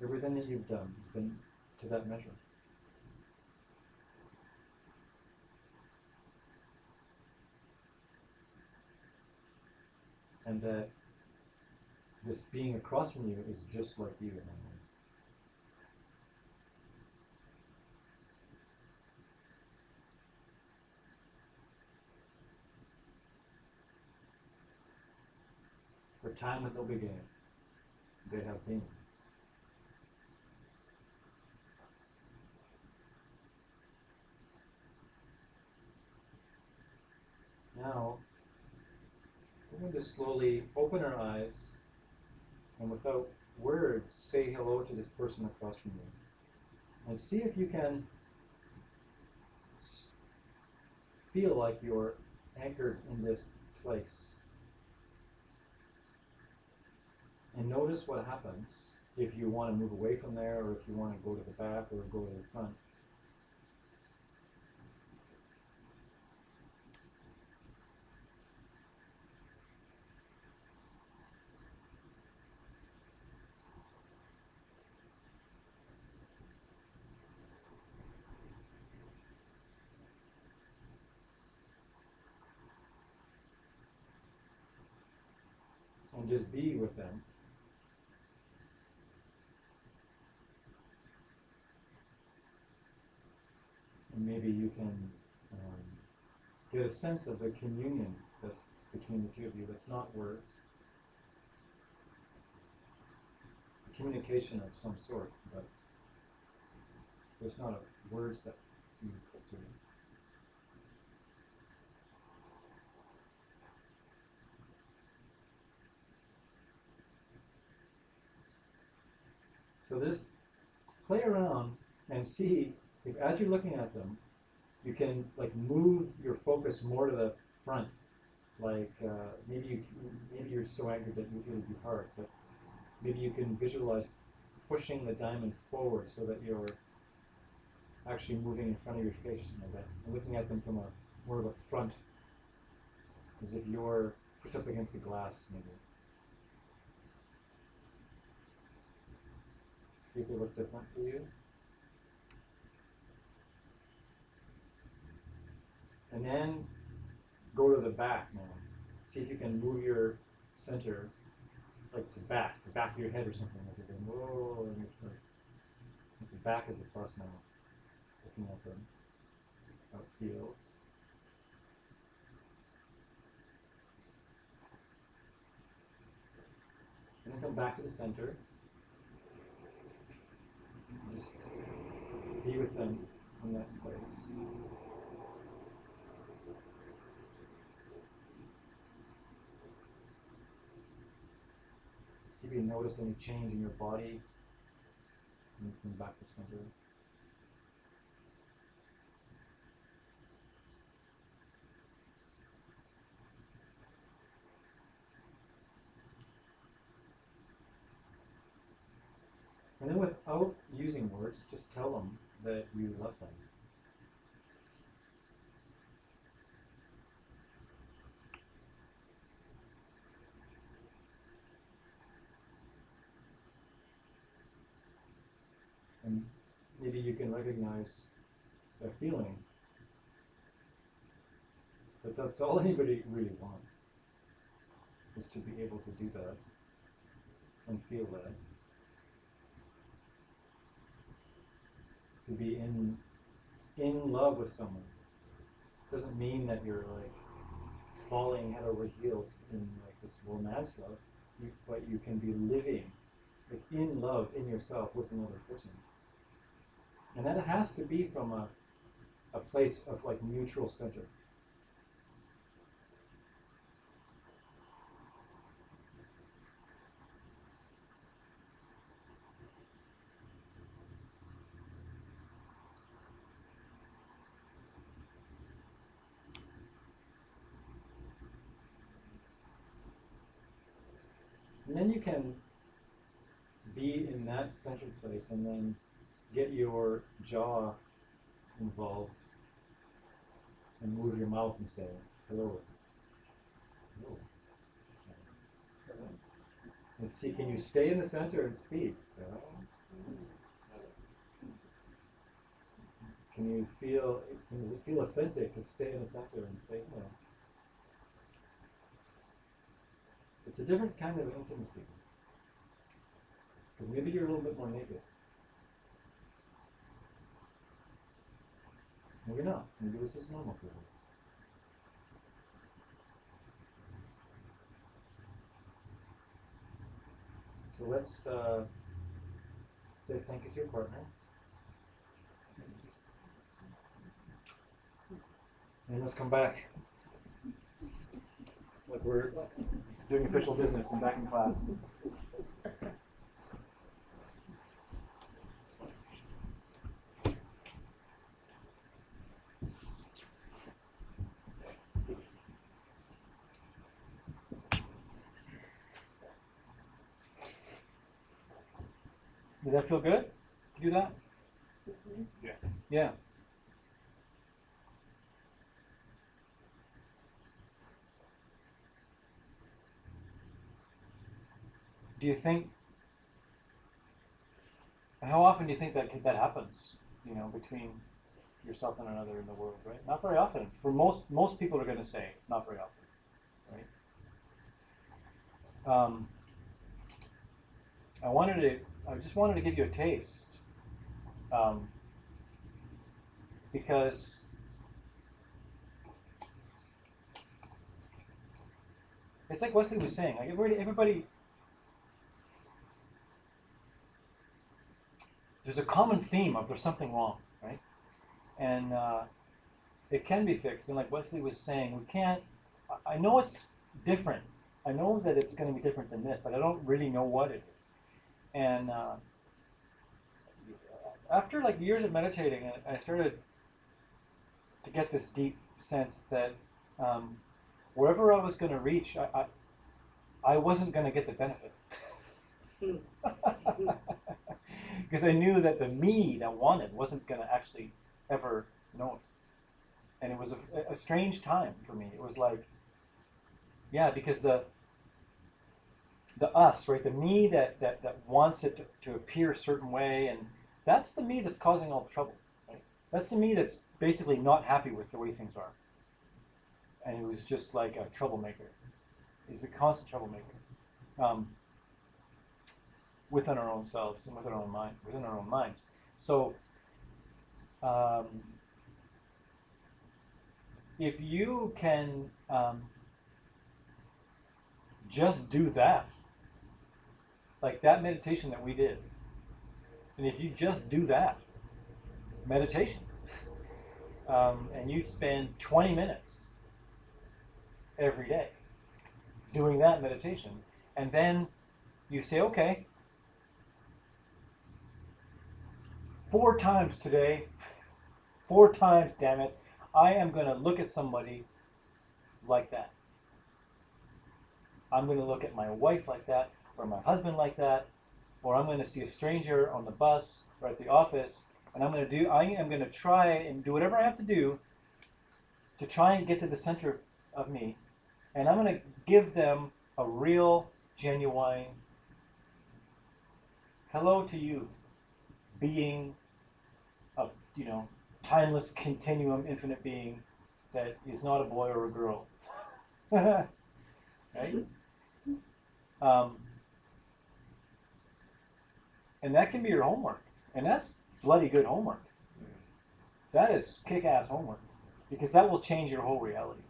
Everything that you've done has been to that measure. And that this being across from you is just like you. For time with no beginning, they have been. Now, we're going to slowly open our eyes and without words say hello to this person across from you. And see if you can feel like you're anchored in this place. And notice what happens if you want to move away from there, or if you want to go to the back or go to the front. And just be with them. And maybe you can get a sense of the communion that's between the two of you that's not words. It's a communication of some sort, but there's not words that you put to it. So just play around and see if, as you're looking at them, you can move your focus more to the front. Maybe you're so anchored that it would be hard, but maybe you can visualize pushing the diamond forward so that you're actually moving in front of your face, like that, and looking at them from more of a front, as if you're pushed up against the glass, maybe. See if they look different to you. And then go to the back now. See if you can move your center like the back of your head or something. Like you're going, whoa, and it's like the back of the plus now. Looking at them, how it feels. And then come back to the center. Just be with them in that place. See if you notice any change in your body. And come back to center. And then without using words, just tell them that you love them. And maybe you can recognize a feeling that that's all anybody really wants, is to be able to do that and feel that. To be in love with someone doesn't mean that you're like falling head over heels in like this romance love, but you can be living like in love in yourself with another person. And that has to be from a place of like neutral center. And then you can be in that centered place and then get your jaw involved and move your mouth and say, hello. Hello. And see, can you stay in the center and speak? Can you feel, does it feel authentic to stay in the center and say hello? It's a different kind of intimacy. Because maybe you're a little bit more naked. Maybe not. Maybe this is normal for you. So let's say thank you to your partner. And let's come back. Like we're doing official business and back in class. Did that feel good to do that? Yeah. Yeah. Do you think, how often do you think that happens, you know, between yourself and another in the world, right? Not very often. For most people are going to say, not very often, right? I just wanted to give you a taste, because it's like Wesley was saying, like everybody, there's a common theme of there's something wrong, right? And it can be fixed. And like Wesley was saying, we can't, I know it's different. I know that it's going to be different than this, but I don't really know what it is. And after like years of meditating, I started to get this deep sense that wherever I was going to reach, I wasn't going to get the benefit. Because I knew that the me that wanted wasn't going to actually ever know it. And it was a strange time for me. It was like, yeah, because the us, right, the me that wants it to appear a certain way, and that's the me that's causing all the trouble, right? That's the me that's basically not happy with the way things are. and he was just like a troublemaker. He's a constant troublemaker. Within our own selves and within our own minds. So, if you can just do that, like that meditation that we did, and if you just do that meditation, and you spend 20 minutes every day doing that meditation, and then you say, okay, 4 times today, 4 times, damn it, I am going to look at somebody like that. I'm going to look at my wife like that, or my husband like that, or I'm going to see a stranger on the bus or at the office, and I am going to try and do whatever I have to do to try and get to the center of me, and I'm going to give them a real, genuine hello to you, being a, timeless continuum, infinite being that is not a boy or a girl. Right? And that can be your homework. And that's bloody good homework. That is kick-ass homework. Because that will change your whole reality.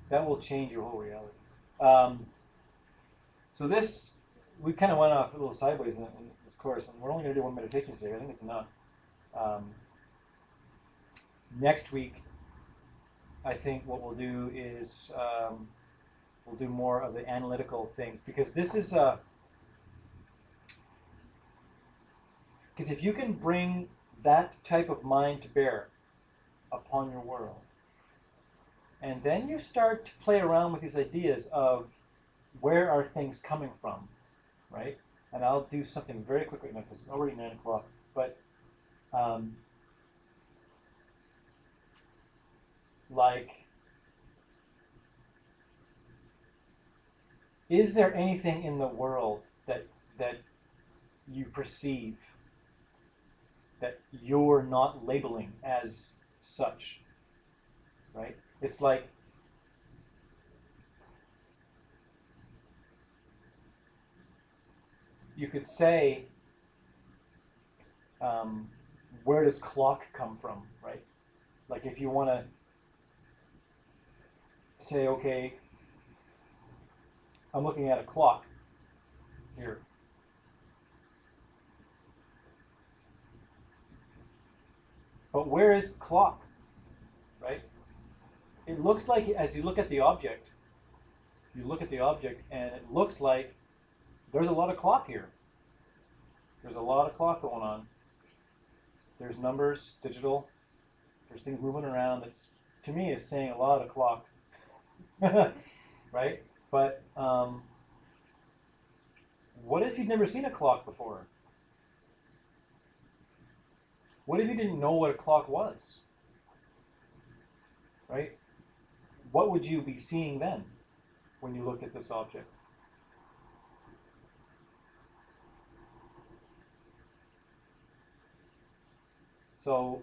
That will change your whole reality. So this, we kind of went off a little sideways in this course, and we're only going to do one meditation today. I think it's enough. Next week, I think what we'll do is we'll do more of the analytical thing, because this is because if you can bring that type of mind to bear upon your world, and then you start to play around with these ideas of where are things coming from, right? And I'll do something very quickly now because it's already 9 o'clock, but like, is there anything in the world that you perceive that you're not labeling as such, right? It's like, you could say, where does clock come from, right? Like if you want to say, okay, I'm looking at a clock here. But where is clock, right? It looks like, as you look at the object, and it looks like there's a lot of clock here. There's a lot of clock going on. There's numbers, digital. There's things moving around. That's, to me, is saying a lot of clock, right? But what if you'd never seen a clock before? What if you didn't know what a clock was? Right? What would you be seeing then when you looked at this object? So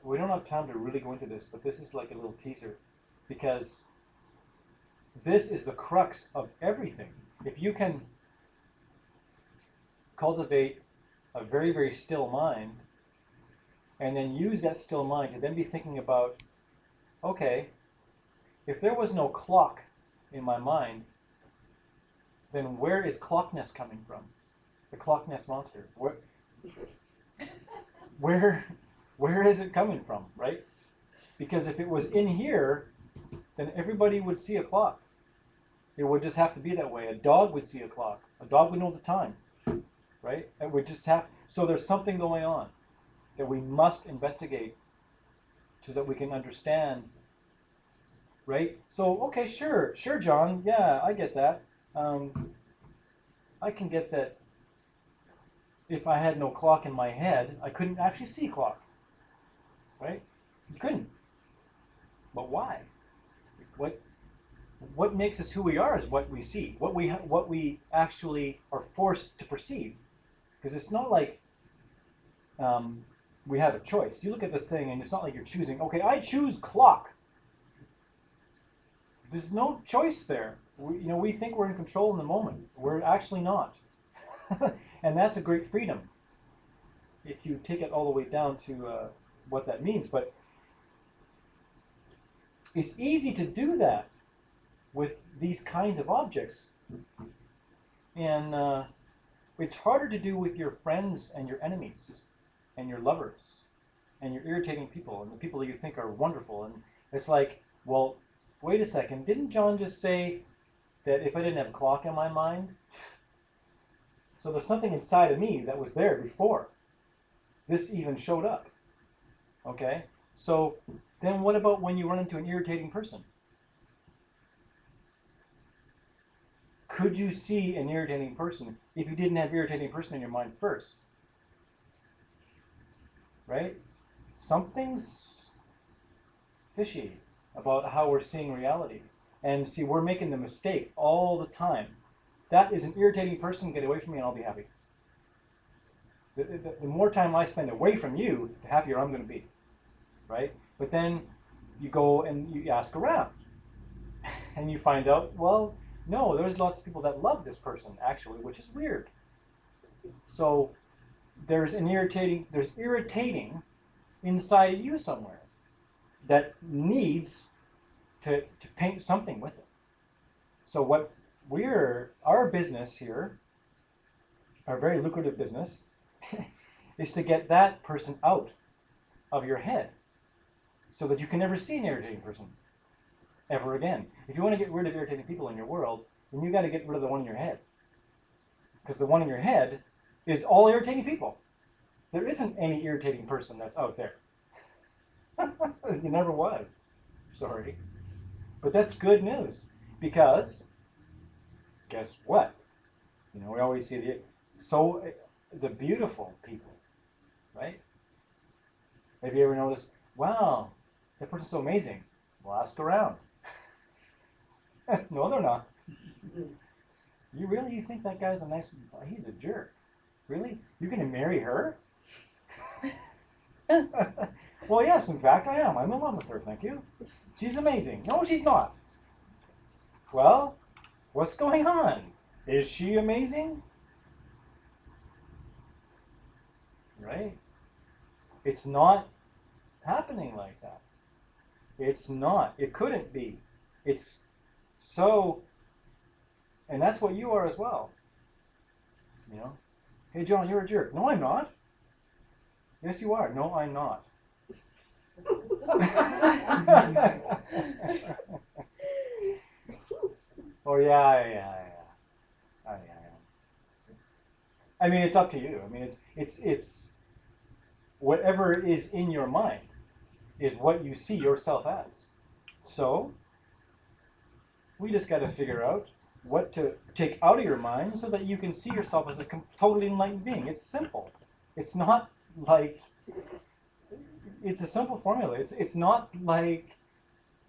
we don't have time to really go into this, but this is like a little teaser, because this is the crux of everything. If you can cultivate a very, very still mind, and then use that still mind to then be thinking about, okay, if there was no clock in my mind, then where is clockness coming from? The clockness monster. Where is it coming from, right? Because if it was in here, then everybody would see a clock. It would just have to be that way. A dog would see a clock. A dog would know the time, right? It would just have. So there's something going on that we must investigate so that we can understand, right? So, okay, sure, John, yeah, I get that. I can get that if I had no clock in my head, I couldn't actually see clock, right? You couldn't. But why? What makes us who we are is what we see, what we actually are forced to perceive. Because it's not like we have a choice. You look at this thing and it's not like you're choosing, okay, I choose clock. there's no choice there. We think we're in control in the moment. We're actually not. And that's a great freedom if you take it all the way down to what that means. But it's easy to do that with these kinds of objects. And it's harder to do with your friends and your enemies and your lovers and your irritating people and the people that you think are wonderful. And it's like, well, wait a second. Didn't John just say that if I didn't have a clock in my mind? So there's something inside of me that was there before this even showed up. Okay? So then what about when you run into an irritating person? Could you see an irritating person if you didn't have irritating person in your mind first? Right? Something's fishy about how we're seeing reality. And see, we're making the mistake all the time. That is an irritating person, get away from me and I'll be happy. The more time I spend away from you, the happier I'm going to be. Right? But then you go and you ask around. And you find out, well, no, there's lots of people that love this person, actually, which is weird. So there's irritating inside you somewhere that needs to paint something with it. So what our business here, our very lucrative business, is to get that person out of your head so that you can never see an irritating person ever again. If you want to get rid of irritating people in your world, then you got to get rid of the one in your head. Because the one in your head is all irritating people. There isn't any irritating person that's out there. There never was. Sorry. But that's good news. Because, guess what? We always see the beautiful people, right? Have you ever noticed, wow, that person's so amazing. Well, ask around. No, they're not. You think that guy's he's a jerk. Really? You're going to marry her? Well, yes, in fact, I am. I'm in love with her, thank you. She's amazing. No, she's not. Well, what's going on? Is she amazing? Right? It's not happening like that. It's not. It couldn't be. It's so, and that's what you are as well. Hey, John, you're a jerk. No, I'm not. Yes, you are. No, I'm not. Oh, yeah. Oh, yeah. I mean, it's up to you. I mean, it's whatever is in your mind is what you see yourself as. So we just got to figure out what to take out of your mind so that you can see yourself as a totally enlightened being. It's simple. It's not like, it's a simple formula. It's not like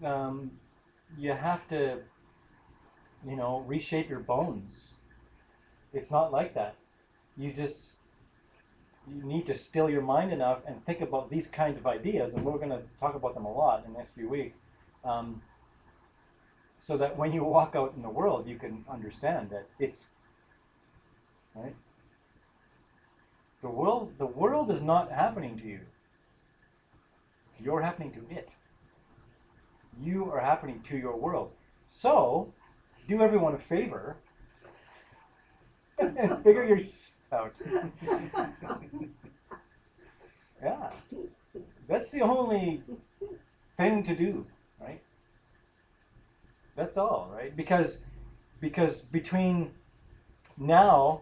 you have to, reshape your bones. It's not like that. You need to still your mind enough and think about these kinds of ideas, and we're going to talk about them a lot in the next few weeks, so that when you walk out in the world, you can understand that it's, right? The world is not happening to you. You're happening to it. You are happening to your world. So, do everyone a favor and figure your out. Yeah. That's the only thing to do, right? That's all, right? Because between now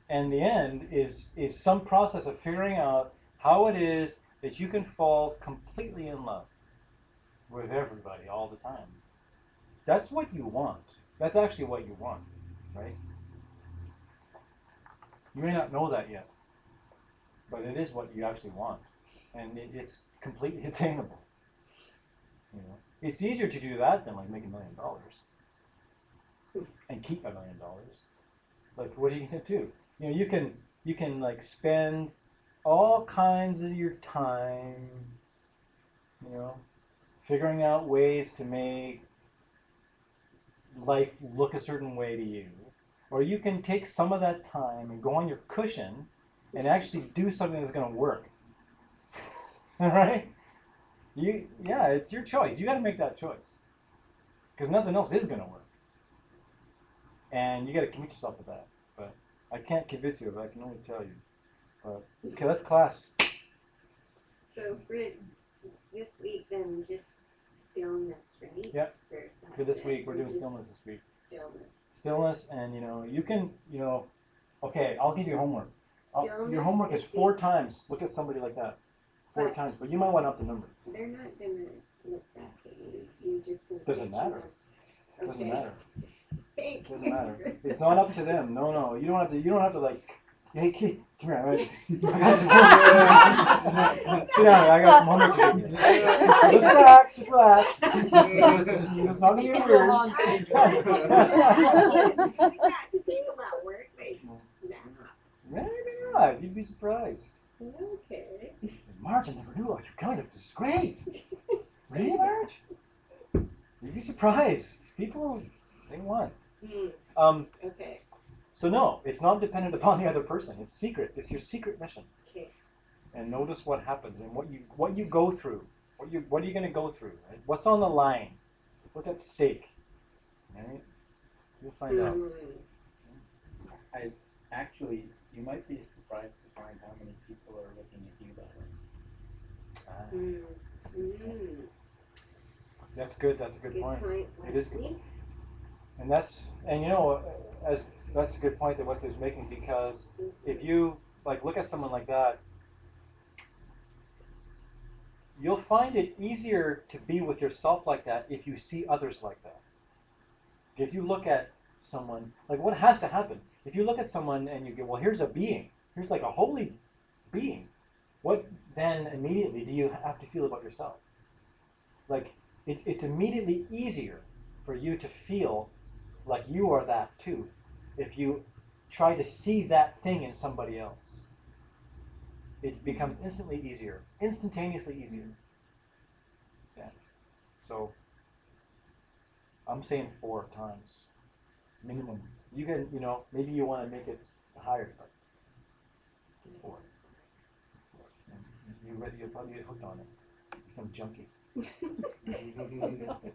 and the end is some process of figuring out how it is that you can fall completely in love with everybody all the time. That's what you want. That's actually what you want, right? You may not know that yet, but it is what you actually want, and it's completely attainable. It's easier to do that than like make $1 million and keep $1 million. Like, what are you gonna do? You can like spend all kinds of your time, figuring out ways to make life look a certain way to you, or you can take some of that time and go on your cushion and actually do something that's going to work. All right? It's your choice. You got to make that choice because nothing else is going to work, and you got to commit yourself to that. But I can't convince you of it. I can only tell you. But okay, that's class. So for this week, then just stillness, right? Yep. For this that's week, we're doing just stillness this week. Stillness. Stillness, and you can, okay, I'll give you homework. Stillness. Your homework is 4 times. Look at somebody like that. 4 times, but you might want to up the number. They're not gonna look back at you. You just gonna Doesn't catch matter. them. Doesn't Okay. matter. Thank Doesn't you. matter. It's not up to them. No. You don't have to. You don't have to like. Hey, kid, come here. I got some homework. Sit down. I got some homework to do. Just relax. Just relax. It's not gonna be weird. I do that to people at work. They snap. Maybe not. You'd be surprised. Okay. Marge, I never knew. You're coming up. This is great. Really, Marge? You'd be surprised. People, they want. Okay. So no, it's not dependent upon the other person. It's secret. It's your secret mission. Okay. And notice what happens and what you go through. What are you going to go through? Right? What's on the line? What's at stake? Right? You'll find out. I actually, you might be surprised to find how many people are looking at you that way. That's good. That's a good point. It is good. And that's a good point that Wesley's making, because if you look at someone like that, you'll find it easier to be with yourself like that if you see others like that. If you look at someone, what has to happen? If you look at someone and you go, well, here's a being, here's like a holy being, what then immediately do you have to feel about yourself? It's immediately easier for you to feel like you are that too, if you try to see that thing in somebody else. It becomes instantaneously easier. Yeah. So I'm saying 4 times minimum. You can, maybe you want to make it higher, but 4. You'll probably get hooked on it. Become junkie.